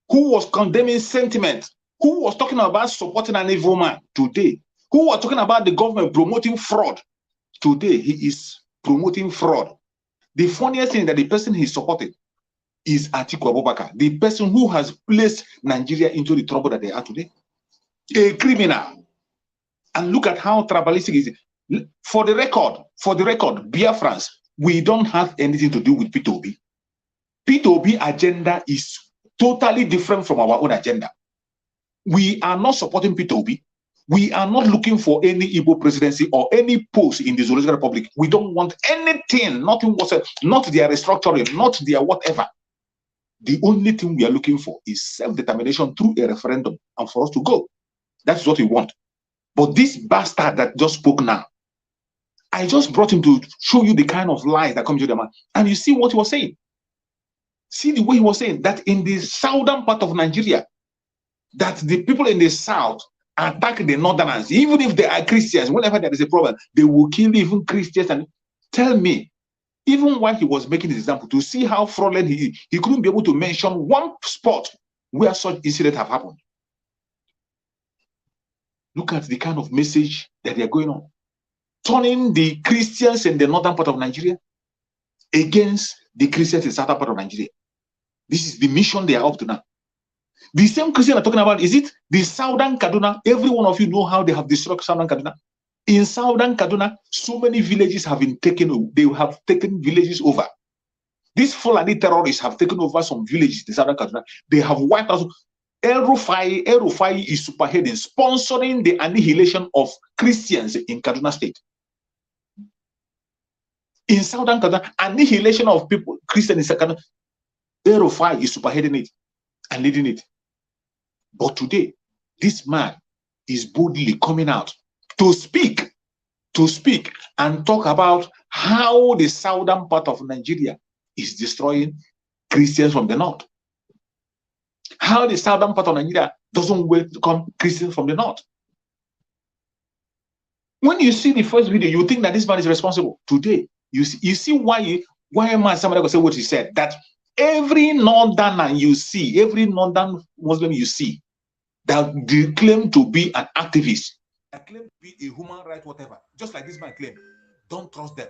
who was condemning sentiment, who was talking about supporting an evil man today, who was talking about the government promoting fraud. Today, he is promoting fraud. The funniest thing that the person he supported is Atiku Abubakar, the person who has placed Nigeria into the trouble that they are today. A criminal. And look at how tribalistic it is. For the record, Biafrans, we don't have anything to do with P2B. P2B agenda is totally different from our own agenda. We are not supporting P2B. We are not looking for any Igbo presidency or any post in the Zoological Republic. We don't want anything, nothing whatsoever, not their restructuring, not their whatever. The only thing we are looking for is self-determination through a referendum and for us to go. That's what we want. But this bastard that just spoke now, I just brought him to show you the kind of lies that come to the man. And you see what he was saying. See the way he was saying that in the southern part of Nigeria, that the people in the south attack the northerners, even if they are Christians. Whenever there is a problem, they will kill even Christians. And tell me, even while he was making his example, to see how fraudulent he couldn't be able to mention one spot where such incidents have happened. Look at the kind of message that they are going on, turning the Christians in the northern part of Nigeria against the Christians in the southern part of Nigeria. This is the mission they are up to now. The same Christian are talking about, is it the southern Kaduna? Every one of you know how they have destroyed southern Kaduna. In southern Kaduna, so many villages have been taken. They have taken villages over. These Fulani terrorists have taken over some villages in southern Kaduna. They have wiped out. El Rufai is superheading, sponsoring the annihilation of Christians in Kaduna State. In southern Kaduna, annihilation of people, Christians in Kaduna. El Rufai is superheading it and leading it. But today, this man is boldly coming out to speak and talk about how the southern part of Nigeria is destroying Christians from the north. How the southern part of Nigeria doesn't welcome Christians from the north. When you see the first video, you think that this man is responsible. Today, you see why man somebody will say what he said, that every northerner you see, every northern Muslim you see that they claim to be an activist, that claim to be a human right, whatever, just like this man claimed, don't trust them.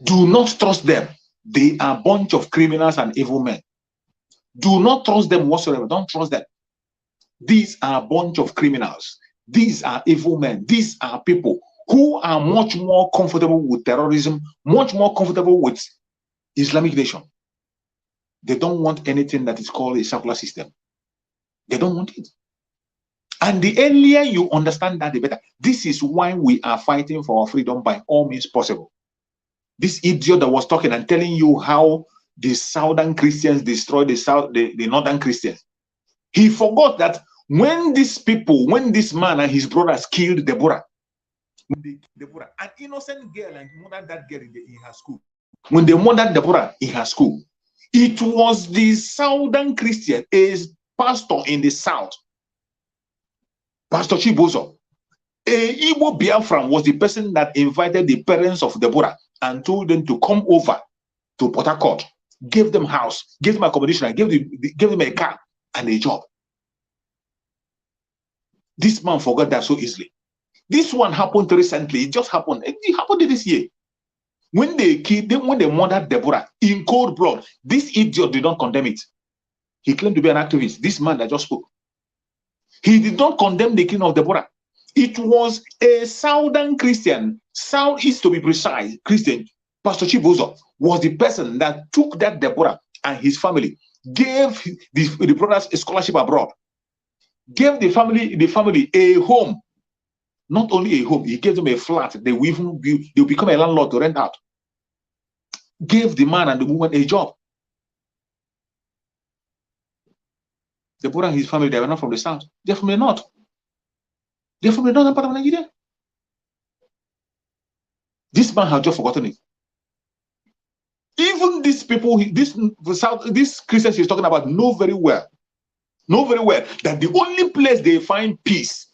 Do not trust them. They are a bunch of criminals and evil men. Do not trust them whatsoever. Don't trust them. These are a bunch of criminals. These are evil men. These are people who are much more comfortable with terrorism, much more comfortable with Islamic nation. They don't want anything that is called a secular system. They don't want it. And the earlier you understand that, the better. This is why we are fighting for our freedom by all means possible. This idiot that was talking and telling you how the southern Christians destroyed the northern Christians. He forgot that when these people, when this man and his brothers killed Deborah, an innocent girl, and murdered that girl in her school. When they murdered Deborah in her school, it was the southern Christian, a pastor in the south, Pastor Chibozo, a Igbo Biafra, was the person that invited the parents of Deborah and told them to come over to Port Harcourt, gave them house, gave them accommodation, and gave them a car and a job. This man forgot that so easily. This one happened recently. It just happened. It happened this year. When they killed them, when they murdered Deborah in cold blood, this idiot did not condemn it. He claimed to be an activist. This man that just spoke. He did not condemn the killing of Deborah. It was a southern Christian, southeast to be precise, Christian. Pastor Chibozo was the person that took that Deborah and his family, gave the brothers a scholarship abroad, gave the family a home. Not only a home, he gave them a flat. They will become a landlord to rent out. Gave the man and the woman a job. Deborah and his family, they were not from the south. They're from the north. They're from the northern part of Nigeria. This man has just forgotten it. Even these people, these Christians he's talking about know very well that the only place they find peace,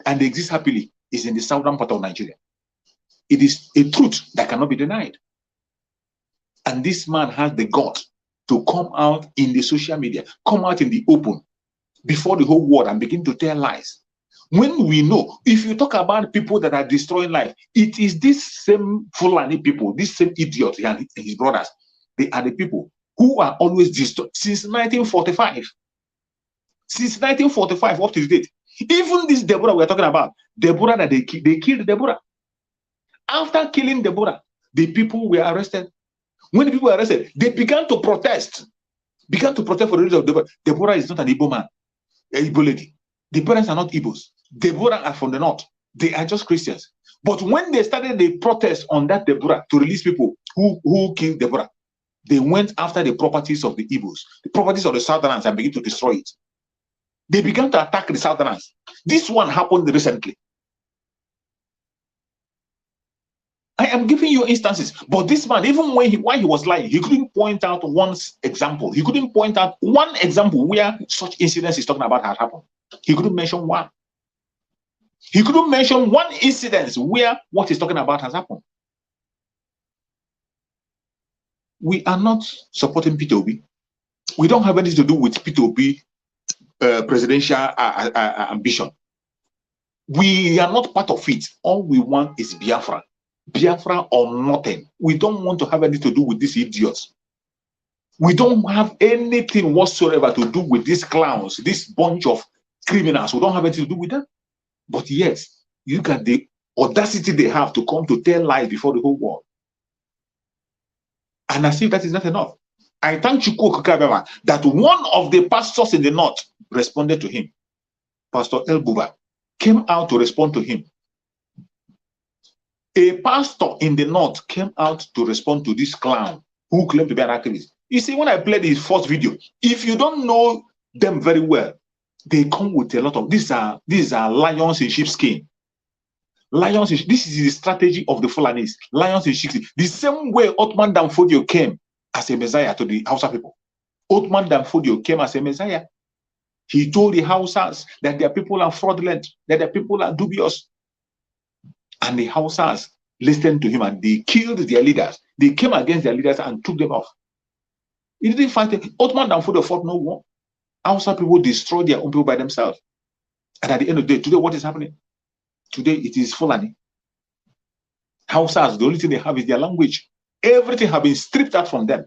and they exist happily is in the southern part of Nigeria. It is a truth that cannot be denied. And this man has the guts to come out in the social media, come out in the open before the whole world and begin to tell lies. When we know, if you talk about people that are destroying life, it is this same Fulani people, this same idiot and his brothers. They are the people who are always destroyed since 1945. Since 1945 up to date. Even this Deborah we're talking about, Deborah that they killed Deborah. After killing Deborah, the people were arrested. When the people were arrested, they began to protest. For the reason of Deborah. Deborah is not an Igbo man, an Igbo lady. The parents are not Igbos. Deborah are from the north. They are just Christians. But when they started the protest on that Deborah to release people who killed Deborah, they went after the properties of the Igbos, the properties of the Southerners, and began to destroy it. They began to attack the Southerners. This one happened recently. I am giving you instances. But this man, even while he was lying, he couldn't point out one example. He couldn't point out one example where such incidents he's talking about had happened. He couldn't mention one. He couldn't mention one incident where what he's talking about has happened. We are not supporting P2B. We don't have anything to do with P2B presidential ambition. We are not part of it. All we want is Biafra. Biafra or nothing. We don't want to have anything to do with these idiots. We don't have anything whatsoever to do with these clowns, this bunch of criminals. We don't have anything to do with them. But yes, you look at the audacity they have to come to tell lies before the whole world. And as if that is not enough. I thank Chukwu Okukabema that one of the pastors in the north responded to him. Pastor El Buba came out to respond to him. A pastor in the north came out to respond to this clown who claimed to be an activist. You see, when I played his first video, if you don't know them very well, they come with a lot of these are lions in sheepskin. Lions in, this is the strategy of the Fulanis. Lions in sheepskin. The same way Otman Danfodio came as a messiah to the Hausa people. Otman Danfodio came as a messiah. He told the Hausas that their people are fraudulent, that their people are dubious. And the Hausas listened to him and they killed their leaders. They came against their leaders and took them off. He didn't fight it. Otman Danfodio fought no war. Hausa people destroyed their own people by themselves. And at the end of the day, today, what is happening? Today, it is Fulani. Hausas, the only thing they have is their language. Everything has been stripped out from them.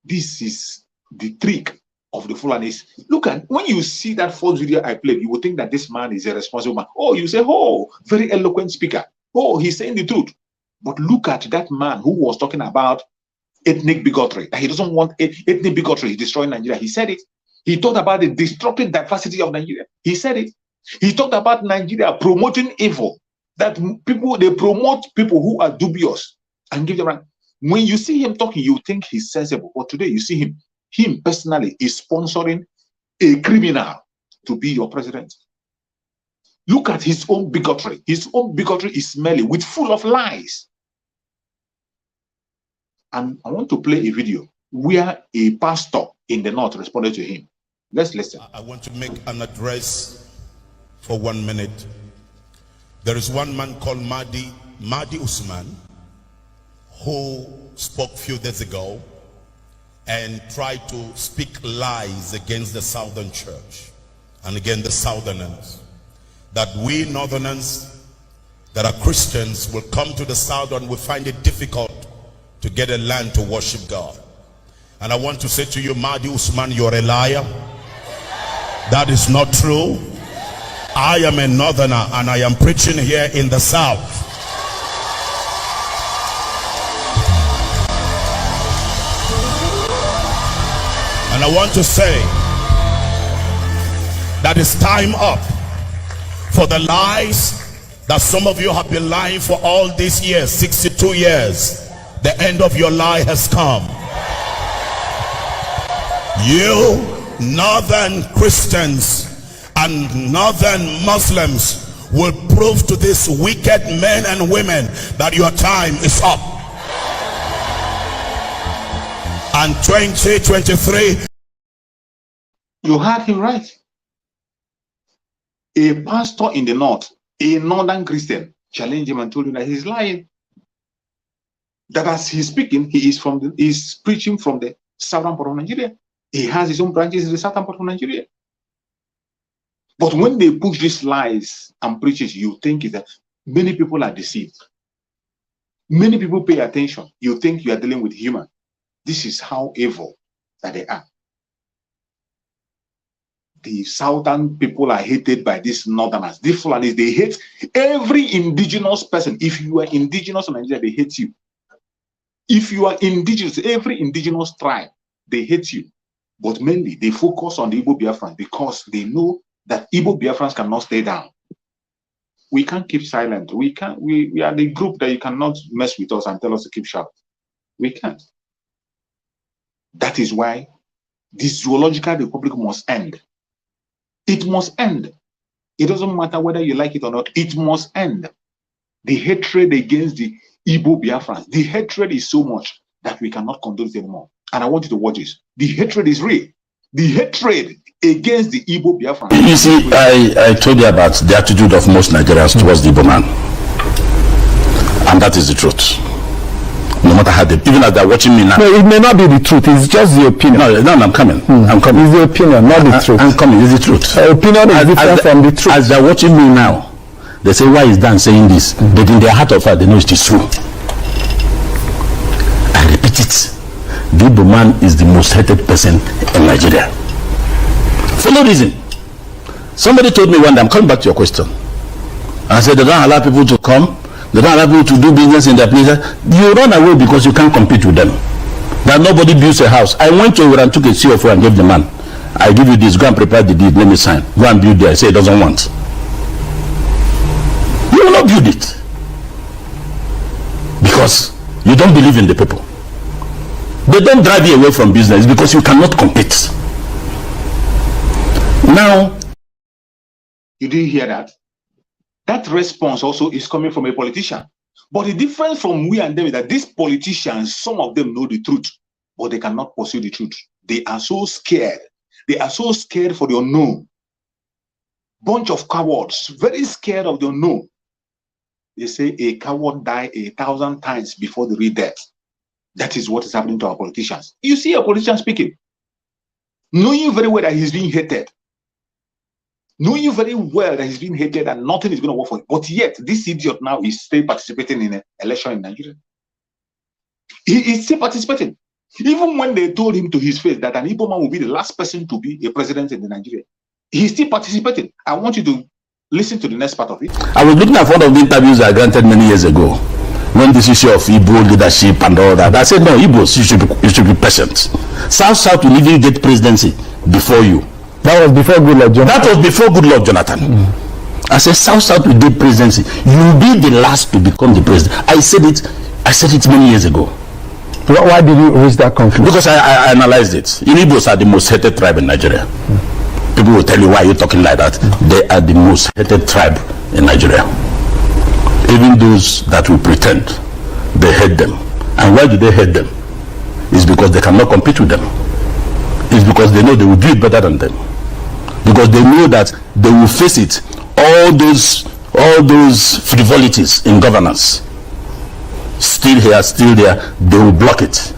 This is the trick of the Fulanis. Look at, when you see that first video I played, you would think that this man is a responsible man. Oh, you say, oh, very eloquent speaker. Oh, he's saying the truth. But look at that man who was talking about ethnic bigotry. That he doesn't want ethnic bigotry. He's destroying Nigeria. He said it. He talked about the destructive diversity of Nigeria. He said it. He talked about Nigeria promoting evil. That people, they promote people who are dubious and give them rank. When you see him talking, you think he's sensible. But today you see him personally is sponsoring a criminal to be your president. Look at his own bigotry. His own bigotry is smelly, with full of lies. And I want to play a video where a pastor in the north responded to him. Let's listen. I want to make an address for 1 minute. There is one man called Mahdi Usman who spoke a few days ago and tried to speak lies against the Southern Church and against the Southerners. That we Northerners that are Christians will come to the South and will find it difficult to get a land to worship God. And I want to say to you, Mahdi Usman, you're a liar. That is not true. I am a Northerner and I am preaching here in the South. And I want to say that it's time up for the lies that some of you have been lying for all these years, 62 years. The end of your lie has come. You Northern Christians and Northern Muslims will prove to these wicked men and women that your time is up. And 2023. You heard him right. A pastor in the north, a northern Christian, challenged him and told him that he's lying. That as he's speaking, he's preaching from the southern part of Nigeria. He has his own branches in the southern part of Nigeria. But when they push these lies and preaches, you think that many people are deceived. Many people pay attention. You think you are dealing with human. This is how evil that they are. The southern people are hated by these northerners. These Fulanis, they hate every indigenous person. If you are indigenous in Nigeria, they hate you. If you are indigenous, every indigenous tribe, they hate you. But mainly, they focus on the Igbo Biafrans because they know that Igbo Biafrans cannot stay down. We can't keep silent. We can't. We are the group that you cannot mess with us and tell us to keep sharp. We can't. That is why this zoological republic must end. It must end. It doesn't matter whether you like it or not. It must end. The hatred against the Igbo Biafrans, the hatred is so much that we cannot condone it anymore. And I want you to watch this. The hatred is real. The hatred against the Igbo Biafrans. You see, I told you about the attitude of most Nigerians towards the Igbo man. And that is the truth. No matter how they, even as they're watching me now. No, it may not be the truth. It's just the opinion. No, I'm coming. I'm coming. It's the opinion, not the truth. I'm coming. It's the truth. Opinion is different from the truth. As they're watching me now, they say, why is Dan saying this? But in their heart of heart, they know it is true. I repeat it. The Igbo man is the most hated person in Nigeria. For no reason. Somebody told me one day, I'm coming back to your question. I said, they don't allow people to come. They don't allow people to do business in their places. You run away because you can't compete with them. That nobody builds a house. I went over and took a CFO and gave the man. I give you this, go and prepare the deed, let me sign. Go and build there. I say he doesn't want. You will not build it. Because you don't believe in the people. They don't drive you away from business because you cannot compete. Now, you didn't hear that? That response also is coming from a politician. But the difference from we and them is that these politicians, some of them know the truth, but they cannot pursue the truth. They are so scared. They are so scared for the unknown. Bunch of cowards, very scared of the unknown. They say a coward die 1,000 times before the real death. That is what is happening to our politicians. You see a politician speaking, knowing very well that he's being hated. Knowing very well that he's being hated and nothing is going to work for him. But yet, this idiot now is still participating in an election in Nigeria. He is still participating. Even when they told him to his face that an Igbo man will be the last person to be a president in Nigeria, he's still participating. I want you to listen to the next part of it. I was looking at one of the interviews I granted many years ago, when this issue of Igbo leadership and all that. I said, no, Igbos, you should be patient. South will even get presidency before you. That was before Goodluck Jonathan. That was before Goodluck Jonathan. I said, South will get presidency. You will be the last to become the president. I said it many years ago. Why did you reach that conclusion? Because I analyzed it. Igbos are the most hated tribe in Nigeria. People will tell you, why are you talking like that? They are the most hated tribe in Nigeria. Even those that will pretend, they hate them. And why do they hate them? It's because they cannot compete with them. It's because they know they will do it better than them. Because they know that they will face it. All those frivolities in governance, still here, still there, they will block it.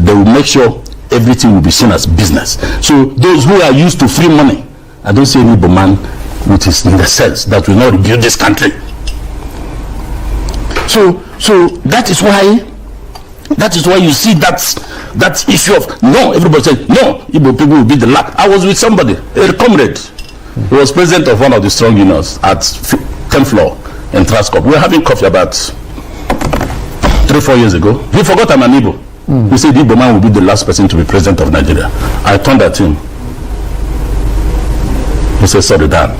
They will make sure everything will be seen as business. So those who are used to free money, I don't see any Igbo man which is in the sense that will not rebuild this country. So that is why you see that issue of no. Everybody said no. Igbo people will be the last. I was with somebody, a comrade. He was president of one of the strong unions at 10th floor in Transcorp. We were having coffee about 3-4 years ago. He forgot I'm an Igbo. He said Igbo man will be the last person to be president of Nigeria. I turned at him. He said, sorry, Dan.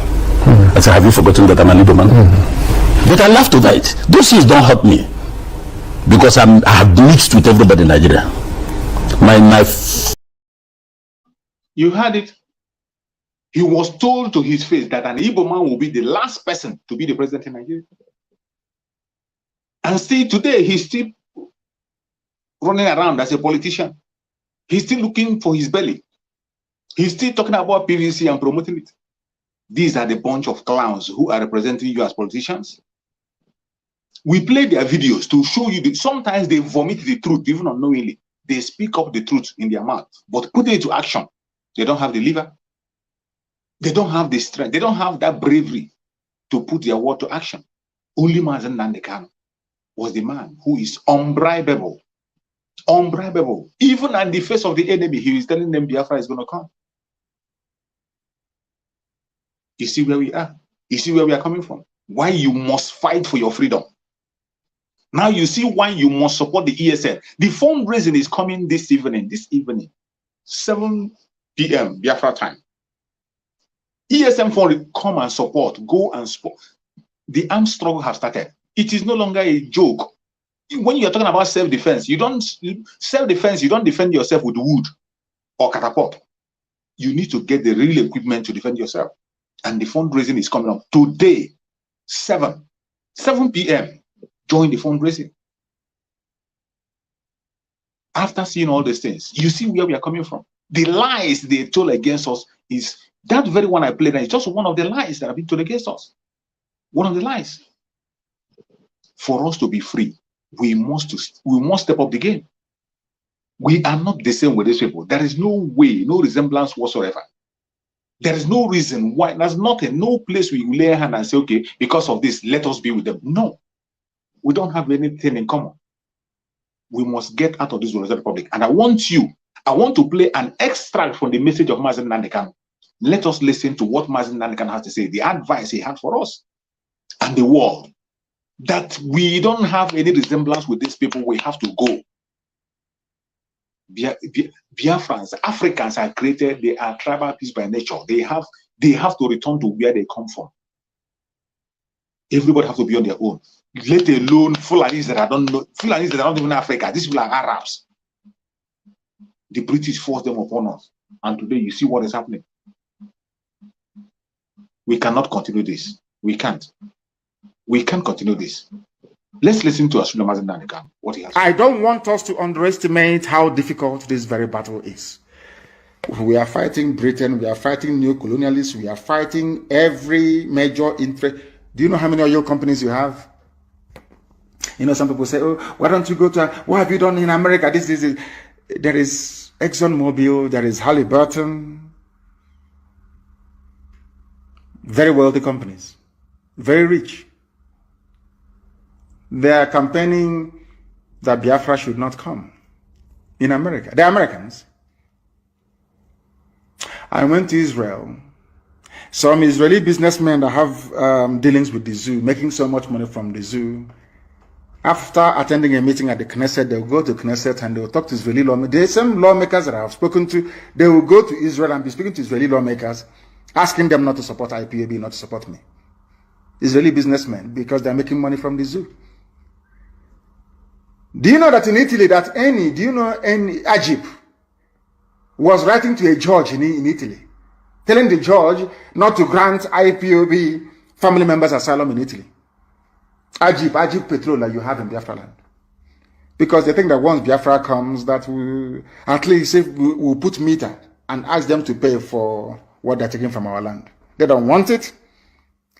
I said, have you forgotten that I'm an Igbo man? But I laughed over it. Those things don't hurt me. Because I have mixed with everybody in Nigeria. You heard it. He was told to his face that an Igbo man will be the last person to be the president in Nigeria. And still today, he's still running around as a politician. He's still looking for his belly. He's still talking about PVC and promoting it. These are the bunch of clowns who are representing you as politicians. We play their videos to show you that sometimes they vomit the truth, even unknowingly. They speak up the truth in their mouth, but put it into action. They don't have the liver. They don't have the strength. They don't have that bravery to put their word to action. Only Mazen Nandekano was the man who is unbribable. Unbribable. Even at the face of the enemy, he is telling them Biafra is going to come. You see where we are? You see where we are coming from? Why you must fight for your freedom. Now you see why you must support the ESN. The fundraising is coming this evening, 7 p.m. Biafra time. ESN fund, come and support, go and support. The armed struggle has started. It is no longer a joke. When you're talking about self-defense, you don't defend yourself with wood or catapult. You need to get the real equipment to defend yourself. And the fundraising is coming up today, 7 7 p.m., join the fundraising. After seeing all these things, you see where we are coming from. The lies they told against us is that very one I played, and it's just one of the lies that have been told against us. One of the lies. For us to be free, we must step up the game. We are not the same with these people. There is no way, no resemblance whatsoever. There is no reason why. There's nothing, no place we lay a hand and say, okay, because of this, let us be with them. No, we don't have anything in common. We must get out of this Republic. And I want to play an extract from the message of Mazen Nandekan. Let us listen to what Mazen Nandekan has to say, the advice he had for us and the world, that we don't have any resemblance with these people. We have to go. Biafrans, Africans are created, they are tribal peace by nature. They have to return to where they come from. Everybody has to be on their own. Let alone Fulanis that I don't know, Fulanis that are not even Africa. These people are Arabs. The British forced them upon us. And today you see what is happening. We cannot continue this. We can't. We can't continue this. Let's listen to Asuna Mazendanika, what he has. I don't want us to underestimate how difficult this very battle is. We are fighting Britain, we are fighting new colonialists, we are fighting every major interest. Do you know how many oil companies you have? You know, some people say, oh, why don't you go to, what have you done in America? This. There is ExxonMobil, there is Halliburton. Very wealthy companies, very rich. They are campaigning that Biafra should not come in America. They're Americans. I went to Israel. Some Israeli businessmen that have dealings with the zoo, making so much money from the zoo. After attending a meeting at the Knesset, they'll go to Knesset and they'll talk to Israeli lawmakers. The same lawmakers that I have spoken to, they will go to Israel and be speaking to Israeli lawmakers, asking them not to support IPOB, not to support me. Israeli businessmen, because they're making money from the zoo. Do you know that in Italy, Ajib was writing to a judge in Italy, telling the judge not to grant IPOB family members asylum in Italy? Ajib Petrol that you have in Biafra land. Because they think that once Biafra comes, that we at least we'll put meter and ask them to pay for what they're taking from our land. They don't want it.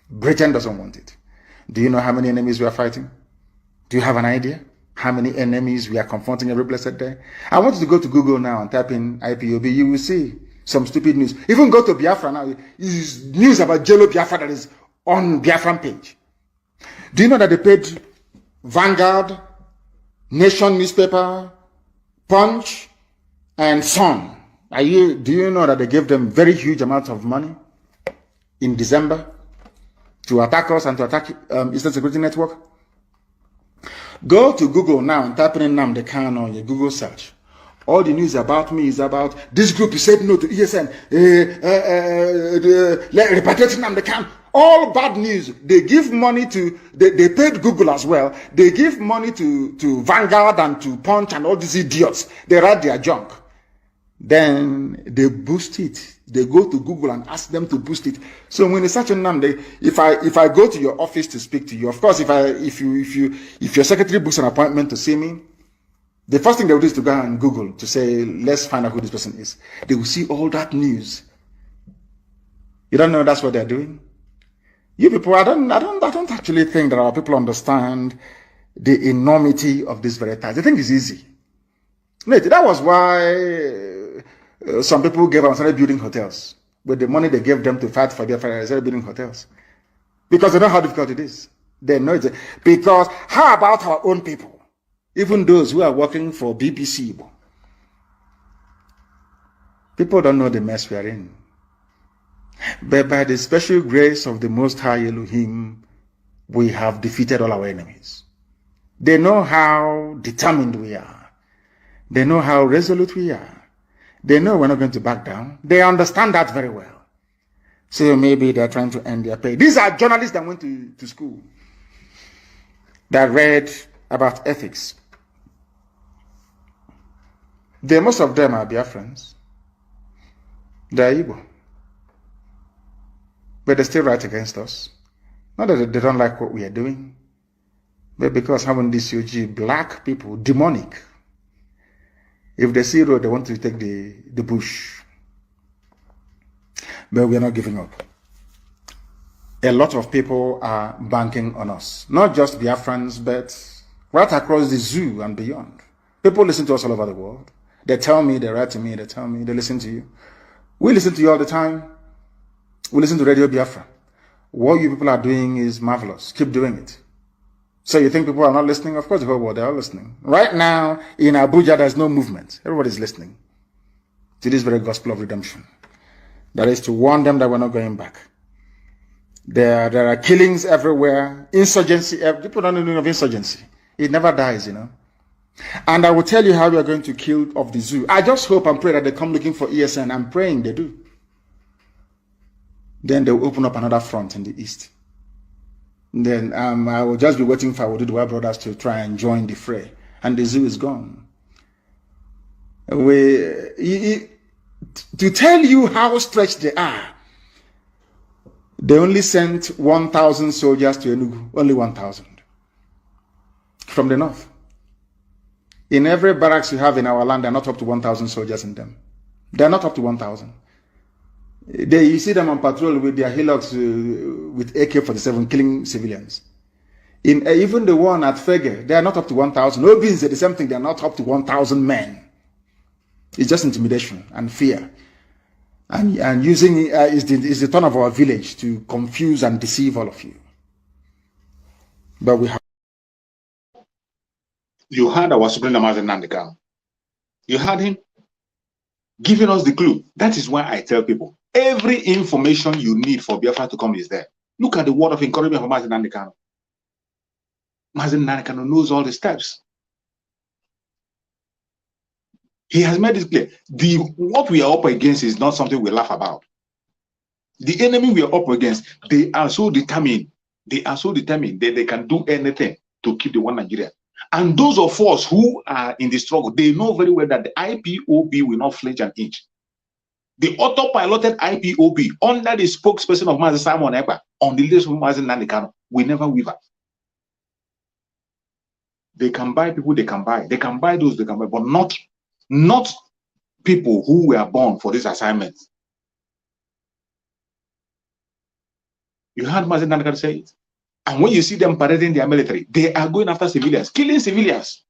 Britain doesn't want it. Do you know how many enemies we are fighting? Do you have an idea? How many enemies we are confronting every blessed day? I want you to go to Google now and type in IPOB. You will see some stupid news. Even go to Biafra now. It's news about Jello Biafra that is on Biafran page. Do you know that they paid Vanguard, Nation newspaper, Punch, and Sun? Do you know that they gave them very huge amounts of money in December to attack us and to attack Eastern Security Network? Go to Google now and type in Nnamdi Kanu on your Google search. All the news about me is about this group is said no to ESN, repatriating Nnamdi Kanu. All bad news. They give money to, they paid Google as well. They give money to Vanguard and to Punch and all these idiots. They write their junk. Then they boost it. They go to Google and ask them to boost it. So when you search on Nnamdi, if I go to your office to speak to you, of course, if your secretary books an appointment to see me, the first thing they will do is to go on Google to say, let's find out who this person is. They will see all that news. You don't know that's what they're doing? You people, I don't actually think that our people understand the enormity of this very task. They think it's easy. That was why some people gave up and started building hotels. With the money they gave them to fight for their fire, they started building hotels. Because they know how difficult it is. They know it. Because how about our own people? Even those who are working for BBC. People don't know the mess we are in. But by the special grace of the Most High Elohim, we have defeated all our enemies. They know how determined we are. They know how resolute we are. They know we're not going to back down. They understand that very well. So maybe they're trying to end their pay. These are journalists that went to school, that read about ethics. Most of them are Biafrans. They're Igbo. But they still write against us. Not that they don't like what we are doing. But because having this COG, black people, demonic. If they see road, they want to take the bush. But we are not giving up. A lot of people are banking on us. Not just Biafrans, but right across the zoo and beyond. People listen to us all over the world. They tell me, they write to me, they tell me, they listen to you. We listen to you all the time. We listen to Radio Biafra. What you people are doing is marvelous. Keep doing it. So you think people are not listening? Of course, the whole world, they are listening. Right now, in Abuja, there's no movement. Everybody's listening to this very gospel of redemption. That is to warn them that we're not going back. There are killings everywhere. Insurgency. People don't know of insurgency. It never dies, you know. And I will tell you how we are going to kill off the zoo. I just hope and pray that they come looking for ESN. I'm praying they do. Then they'll open up another front in the east. Then I will just be waiting for our Oduduwa brothers to try and join the fray. And the zoo is gone. To tell you how stretched they are, they only sent 1,000 soldiers to Enugu. Only 1,000. From the north. In every barracks you have in our land, they're not up to 1,000 soldiers in them. They're not up to 1,000. You see them on patrol with their hillocks with AK-47 killing civilians. Even the one at Fege, they are not up to 1,000. Obins are the same thing, they are not up to 1,000 men. It's just intimidation and fear. And using is the turn of our village to confuse and deceive all of you. But we have. You heard our Supreme Master Nandekano. You heard him giving us the clue. That is why I tell people, every information you need for Biafra to come is there. Look at the word of encouragement from Master Nandekano. Master Nandekano knows all the steps. He has made it clear. What we are up against is not something we laugh about. The enemy we are up against, they are so determined. They are so determined that they can do anything to keep the one Nigeria. And those of us who are in the struggle, they know very well that the IPOB will not flinch an inch. The autopiloted IPOB, under the spokesperson of Mazi Simon Ekpa, on the list of Mazi Nandekano, will never waver. They can buy people they can buy. They can buy those they can buy, but not people who were born for this assignment. You heard Mazi Nandekano say it. And when you see them parading their military, they are going after civilians, killing civilians.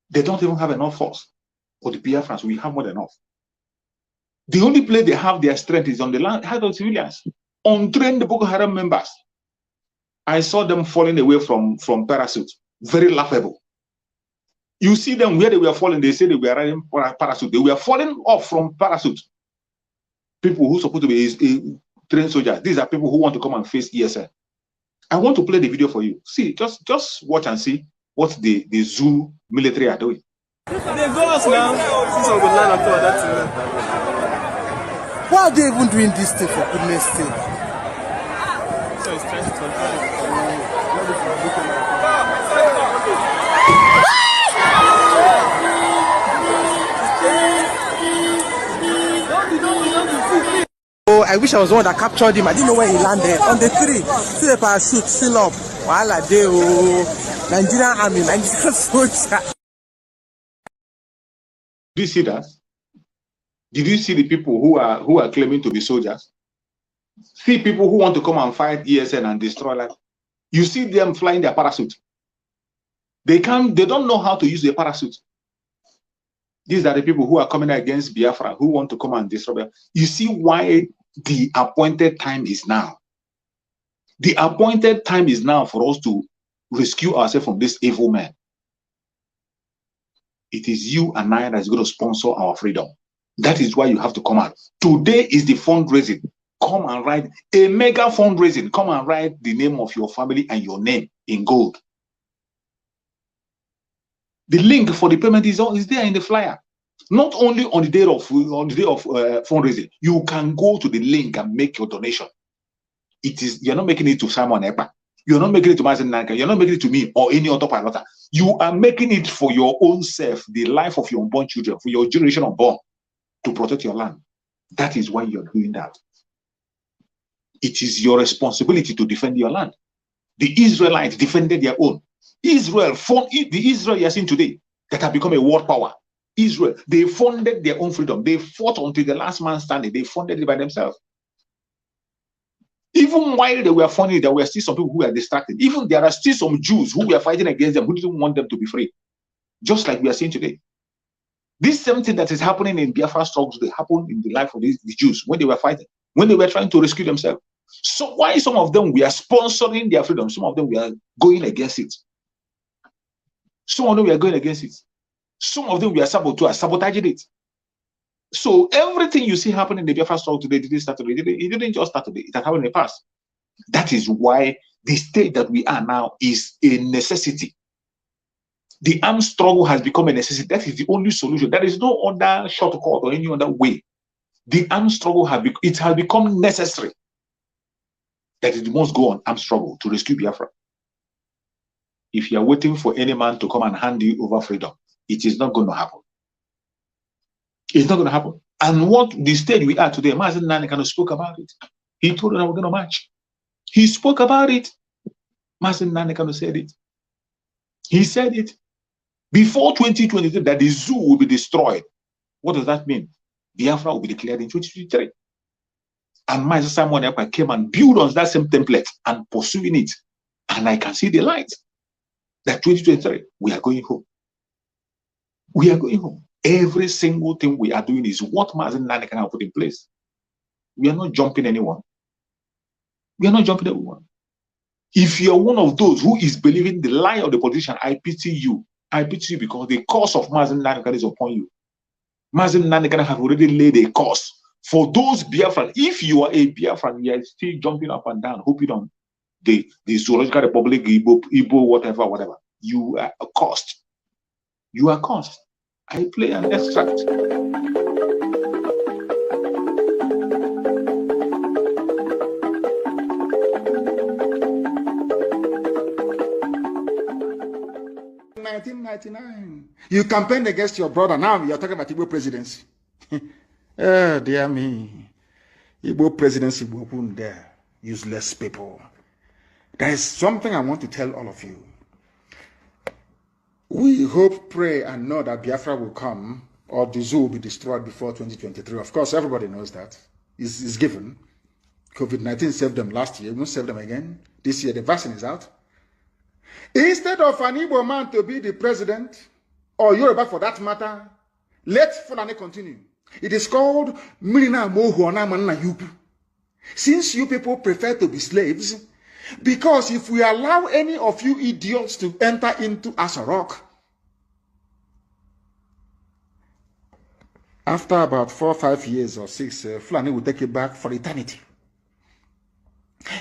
They don't even have enough force. For the Biafrans, we have more than enough. The only place they have their strength is on the land of civilians. Untrained Boko Haram members. I saw them falling away from parachute. Very laughable. You see them where they were falling, they say they were riding parachute. They were falling off from parachute. People who are supposed to be trained soldiers. These are people who want to come and face ESN. I want to play the video for you. See, just watch and see what the zoo military are doing. They go us now. Why are they even doing this thing, for goodness sake? So it's trying to Oh, I wish I was the one that captured him. I didn't know where he landed. On the tree. See the parachute still up. Wahala dey oh. Nigerian army, Nigerian soldier. Did you see that? Did you see the people who are claiming to be soldiers? See people who want to come and fight ESN and destroy life. You see them flying their parachute. They don't know how to use their parachute. These are the people who are coming against Biafra, who want to come and destroy Biafra. You see why the appointed time is now. The appointed time is now for us to rescue ourselves from this evil man. It is you and I that's going to sponsor our freedom. That is why you have to come out. Today is the fundraising. Come and write a mega fundraising. Come and write the name of your family and your name in gold. The link for the payment is there in the flyer. Not only on the day of fundraising, you can go to the link and make your donation. You're not making it to Simon Ekpa. You're not making it to Mazen Nanka. You're not making it to me or any other pilot. You are making it for your own self, the life of your unborn children, for your generation unborn, to protect your land. That is why you're doing that. It is your responsibility to defend your land. The Israelites defended their own. Israel, the Israel you are seeing today, that have become a world power. Israel, they funded their own freedom. They fought until the last man standing. They funded it by themselves. Even while they were funding, there were still some people who were distracted. Even there are still some Jews who were fighting against them, who didn't want them to be free. Just like we are seeing today. This same thing that is happening in Biafra struggles, they happened in the life of the Jews when they were fighting, when they were trying to rescue themselves. So why some of them were sponsoring their freedom, some of them were going against it. Some of them were going against it. Some of them were sabotaging it. So everything you see happening in the Biafra struggle today didn't start today. It didn't just start today. It had happened in the past. That is why the state that we are now is a necessity. The armed struggle has become a necessity. That is the only solution. There is no other shortcut or any other way. The armed struggle has become necessary. That it must go on armed struggle to rescue Biafra. If you are waiting for any man to come and hand you over freedom, it is not going to happen. It's not going to happen. And what the state we are today, Mazen Nanikano spoke about it. He told us we're going to march. He spoke about it. Mazen Nanikano said it. He said it. Before 2023, that the zoo will be destroyed. What does that mean? Biafra will be declared in 2023. And Mazen Simon Ekpa came and built on that same template and pursuing it. And I can see the light. That 2023, we are going home. We are going home. Every single thing we are doing is what Mazen Nani can have put in place. We are not jumping anyone. We are not jumping anyone. If you are one of those who is believing the lie of the politician, I pity you. I pity you because the curse of Mazen Nani is upon you. Mazen Nani have already laid a curse for those Biafran. If you are a Biafran, you are still jumping up and down, hoping on the Zoological Republic, Igbo, whatever. You are cursed. You are cursed. I play an extract. $1999. You campaigned against your brother. Now you're talking about Igbo presidency. Oh, dear me. Igbo presidency will open there. Useless people. There is something I want to tell all of you. We hope, pray, and know that Biafra will come or the zoo will be destroyed before 2023. Of course, everybody knows that. It's given. COVID-19 saved them last year. We won't save them again. This year, the vaccine is out. Instead of an Igbo man to be the president, or Yoruba for that matter, let Fulani continue. It is called Mirina Mohuana Manna Yupu. Since you people prefer to be slaves, because if we allow any of you idiots to enter into Asarok, after about 4 or 5 years or 6, Fulani will take it back for eternity.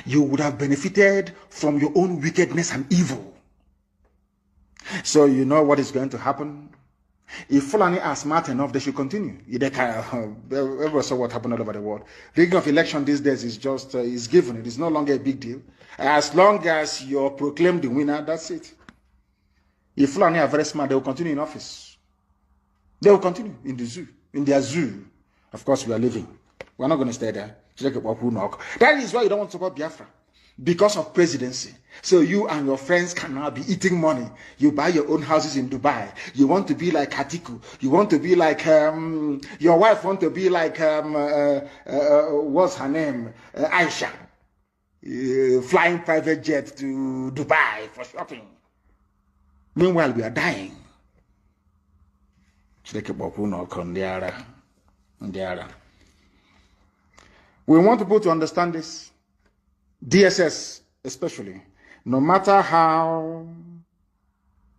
You would have benefited from your own wickedness and evil. So you know what is going to happen? If Fulani are smart enough, they should continue. Everyone saw what happened all over the world. Rigging of election these days is just is given. It is no longer a big deal. As long as you're proclaimed the winner, that's it. If Fulani are very smart, they will continue in office. They will continue in the zoo, in their zoo. Of course, we are leaving. We're not going to stay there. That is why you don't want to support Biafra. Because of presidency. So you and your friends can now be eating money. You buy your own houses in Dubai. You want to be like Hatiku. You want to be like, your wife want to be like, what's her name? Aisha. Flying private jet to Dubai for shopping. Meanwhile, we are dying. We want people to understand this. DSS especially. No matter how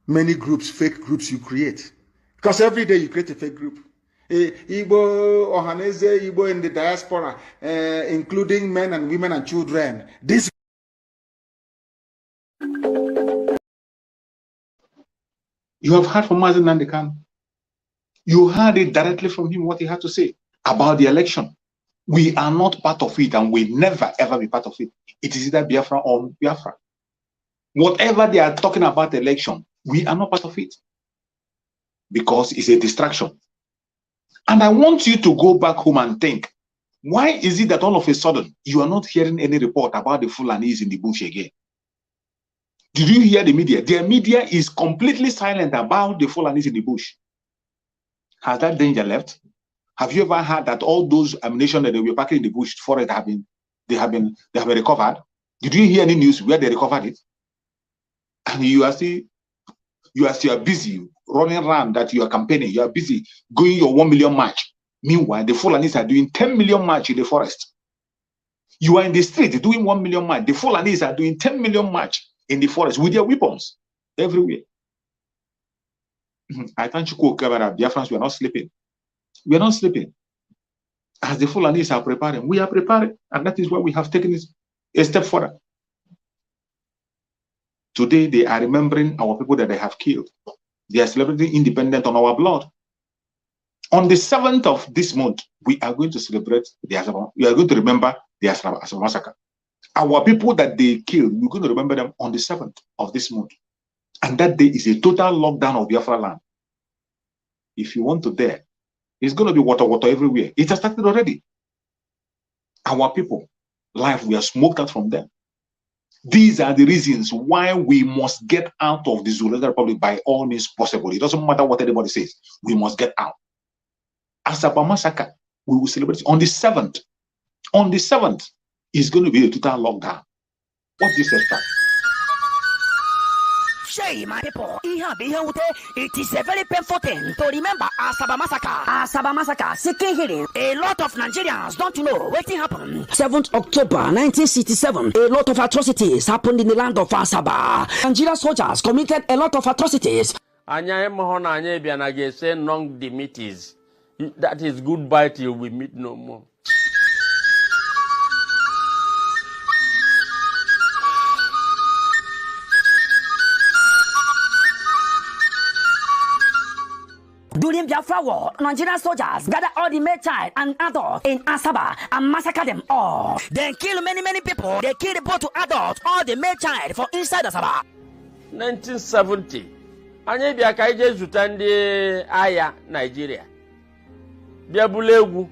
many groups, fake groups you create. Because every day you create a fake group. Igbo, Ohanese, Igbo in the diaspora, including men and women and children. This you have heard from Mazen Nandekan. You heard it directly from him, what he had to say about the election. We are not part of it and will never ever be part of it. It is either Biafra or Biafra. Whatever they are talking about the election, we are not part of it. Because it's a distraction. And I want you to go back home and think, why is it that all of a sudden you are not hearing any report about the Fulanis in the bush again? Did you hear the media? Their media is completely silent about the Fulanis in the bush. Has that danger left? Have you ever heard that all those ammunition that they were packing in the bush for it have been recovered? Did you hear any news where they recovered it? And you are busy running around that you are campaigning. You are busy going your 1 million march. Meanwhile, the Fulanis are doing 10 million march in the forest. You are in the street doing 1 million march. The Fulanis are doing 10 million march in the forest with their weapons everywhere. I thank you, Biafrans, we are not sleeping. We are not sleeping. As the Fulanis are preparing, we are preparing. And that is why we have taken it a step further. Today, they are remembering our people that they have killed. They are celebrating independence on our blood. On the 7th of this month, we are going to celebrate the Asaba. We are going to remember the Asaba massacre. Our people that they killed, we're going to remember them on the 7th of this month. And that day is a total lockdown of Biafra land. If you want to dare, it's going to be water everywhere. It has started already. Our people, life, we are smoked out from them. These are the reasons why we must get out of the Zululand Republic by all means possible. It doesn't matter what anybody says. We must get out. Asaba massacre, we will celebrate on the 7th. On the 7th, it's going to be a total lockdown. What do you say, sir? My people, it is a very painful thing to remember Asaba massacre. Asaba massacre, seeking healing. A lot of Nigerians don't know what happened. 7th October 1967, a lot of atrocities happened in the land of Asaba. Nigerian soldiers committed a lot of atrocities. That is goodbye till we meet no more. During Biafra war, Nigerian soldiers gathered all the male child and adults in Asaba and massacred them all. They killed many people. They killed both to adults, all the male child for inside Asaba. 1970, Anya Biaka ije zutandi aya Nigeria. Bia bulegu.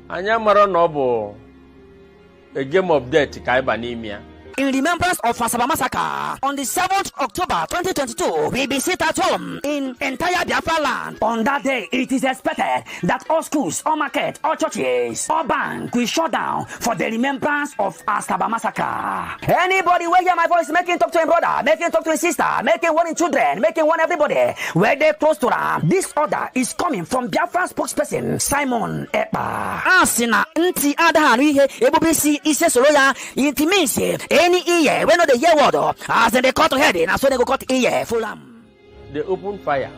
Anya maro no bo a game of death ka iba n'imia. In remembrance of Asaba massacre, on the 7th October 2022, we be sit at home in entire Biafra land. On that day, it is expected that all schools, all markets, all churches, all banks will shut down for the remembrance of Asaba massacre. Anybody where hear my voice, making talk to him brother, making talk to his sister, making one in children, making one everybody, where they close to them. This order is coming from Biafra spokesperson Simon Epa. Asina nti adaharu ihe ebubisi ise soroya intiminsi. Any ear, when they hear word, as they cut head in, as when they go cut ear, full They open fire.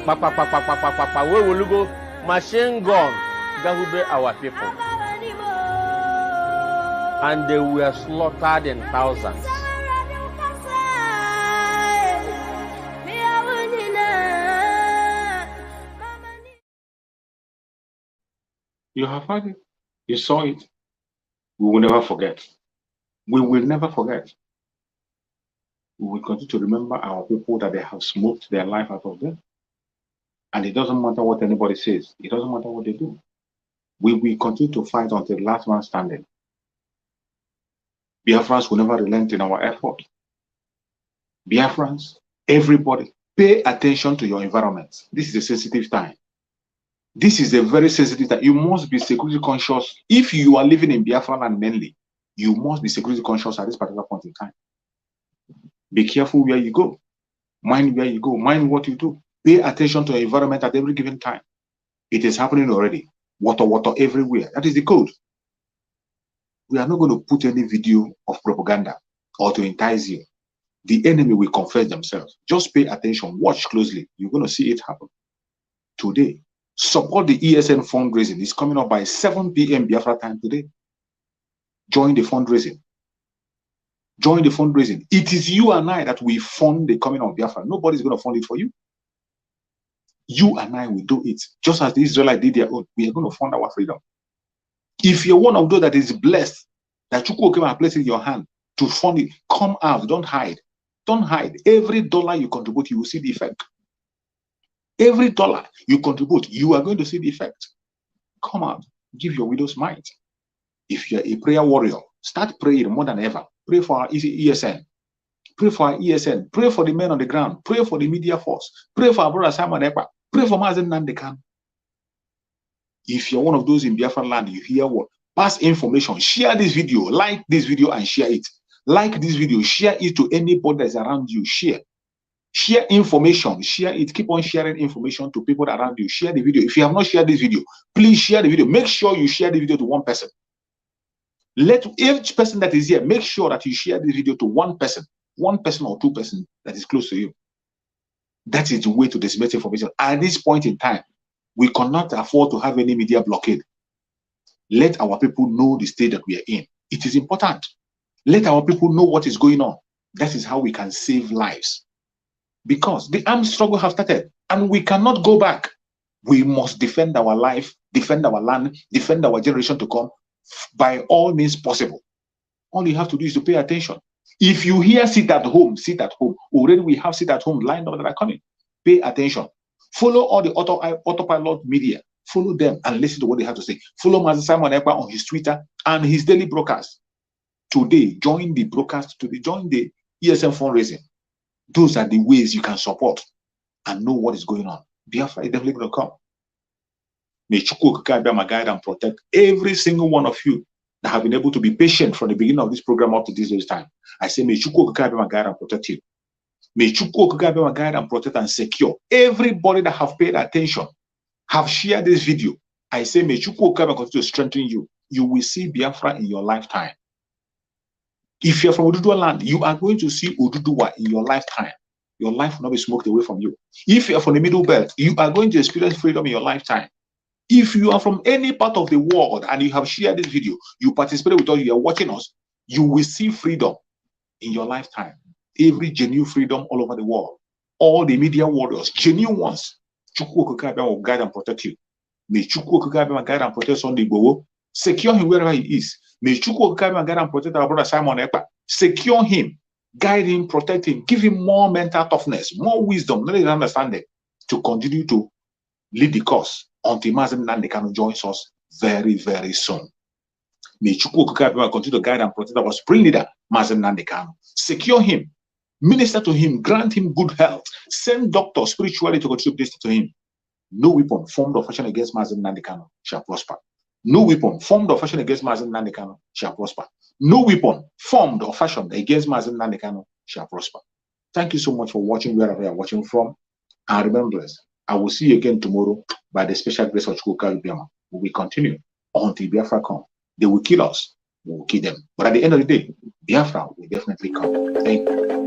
Where will you go? Machine gun, Gahube our people. And they were slaughtered in thousands. You have heard it. You saw it. We will never forget. We will never forget. We will continue to remember our people that they have smoked their life out of them. And it doesn't matter what anybody says. It doesn't matter what they do. We will continue to fight until the last man standing. Biafrans will never relent in our effort. Biafrans, everybody, pay attention to your environment. This is a sensitive time. This is a very sensitive time. You must be security conscious. If you are living in Biafra land mainly, you must be security conscious at this particular point in time. Be careful where you go. Mind where you go. Mind what you do. Pay attention to your environment at every given time. It is happening already. Water everywhere. That is the code. We are not going to put any video of propaganda or to entice you. The enemy will confess themselves. Just pay attention. Watch closely. You're going to see it happen. Today, support the ESN fundraising. It's coming up by 7 p.m. Biafra time today. Join the fundraising. Join the fundraising. It is you and I that we fund the coming of Biafra. Nobody's going to fund it for you. You and I will do it. Just as the Israelites did their own. We are going to fund our freedom. If you're one of those that is blessed, that you came and place in your hand to fund it, come out. Don't hide. Don't hide. Every dollar you contribute, you will see the effect. Every dollar you contribute, you are going to see the effect. Come out, give your widow's mite. If you're a prayer warrior, Start praying more than ever. Pray for our ESN. Pray for our ESN. Pray for the men on the ground. Pray for the media force. Pray for our brother Simon Ekpa. Pray for Mazen Nandekan. If you're one of those in Biafra land, you hear what? Pass information. Share this video. Like this video and share it. Like this video. Share it to anybody that's around you. Share. Share information. Share it. Keep on sharing information to people around you. Share the video. If you have not shared this video, please share the video. Make sure you share the video to one person. Let each person that is here, make sure that you share this video to one person or two person that is close to you. That is the way to disseminate information. At this point in time, we cannot afford to have any media blockade. Let our people know the state that we are in. It is important. Let our people know what is going on. That is how we can save lives. Because the armed struggle has started and we cannot go back. We must defend our life, defend our land, defend our generation to come by all means possible. All you have to do is to pay attention. If you hear sit at home, sit at home. Already we have sit at home lined up that are coming. Pay attention. Follow all the autopilot media. Follow them and listen to what they have to say. Follow Master Simon Ekpa on his Twitter and his daily broadcast. Today, join the broadcast today. Join the ESM fundraising. Those are the ways you can support and know what is going on. Biafra is definitely going to come. May Chukwu Okike guide and protect every single one of you that have been able to be patient from the beginning of this program up to this day's time. I say, may Chukwu Okike guide and protect you. May Chukwu Okike guide and protect and secure everybody that have paid attention, have shared this video. I say, may Chukwu Okike continue to strengthen you. You will see Biafra in your lifetime. If you're from Oduduwa land, you are going to see Oduduwa in your lifetime. Your life will not be smoked away from you. If you're from the Middle Belt, you are going to experience freedom in your lifetime. If you are from any part of the world and you have shared this video, you participated with us, you are watching us, you will see freedom in your lifetime. Every genuine freedom all over the world. All the media warriors, genuine ones, Chukwu Okike will guide and protect you. May Chukwu Okike guide and protect Sunday Igboho. Secure him wherever he is. May Chukwu Okike guide and protect our brother Simon Ekpa. Secure him, guide him, protect him, give him more mental toughness, more wisdom, knowledge and understanding to continue to lead the cause until Mazen Nandekano joins us very, very soon. May Chukwu Okike continue to guide and protect our spring leader, Mazen Nandekano. Secure him, minister to him, grant him good health, send doctors spiritually to continue to minister to him. No weapon formed or fashioned against Mazen Nandekano shall prosper. No weapon formed or fashioned against Mazen Nandekano shall prosper. No weapon formed or fashioned against Mazen Nandekano shall prosper. Thank you so much for watching wherever you are watching from. And remember this, I will see you again tomorrow by the special grace of Chukwu Okike. We will continue until Biafra come. They will kill us, we will kill them. But at the end of the day, Biafra will definitely come. Thank you.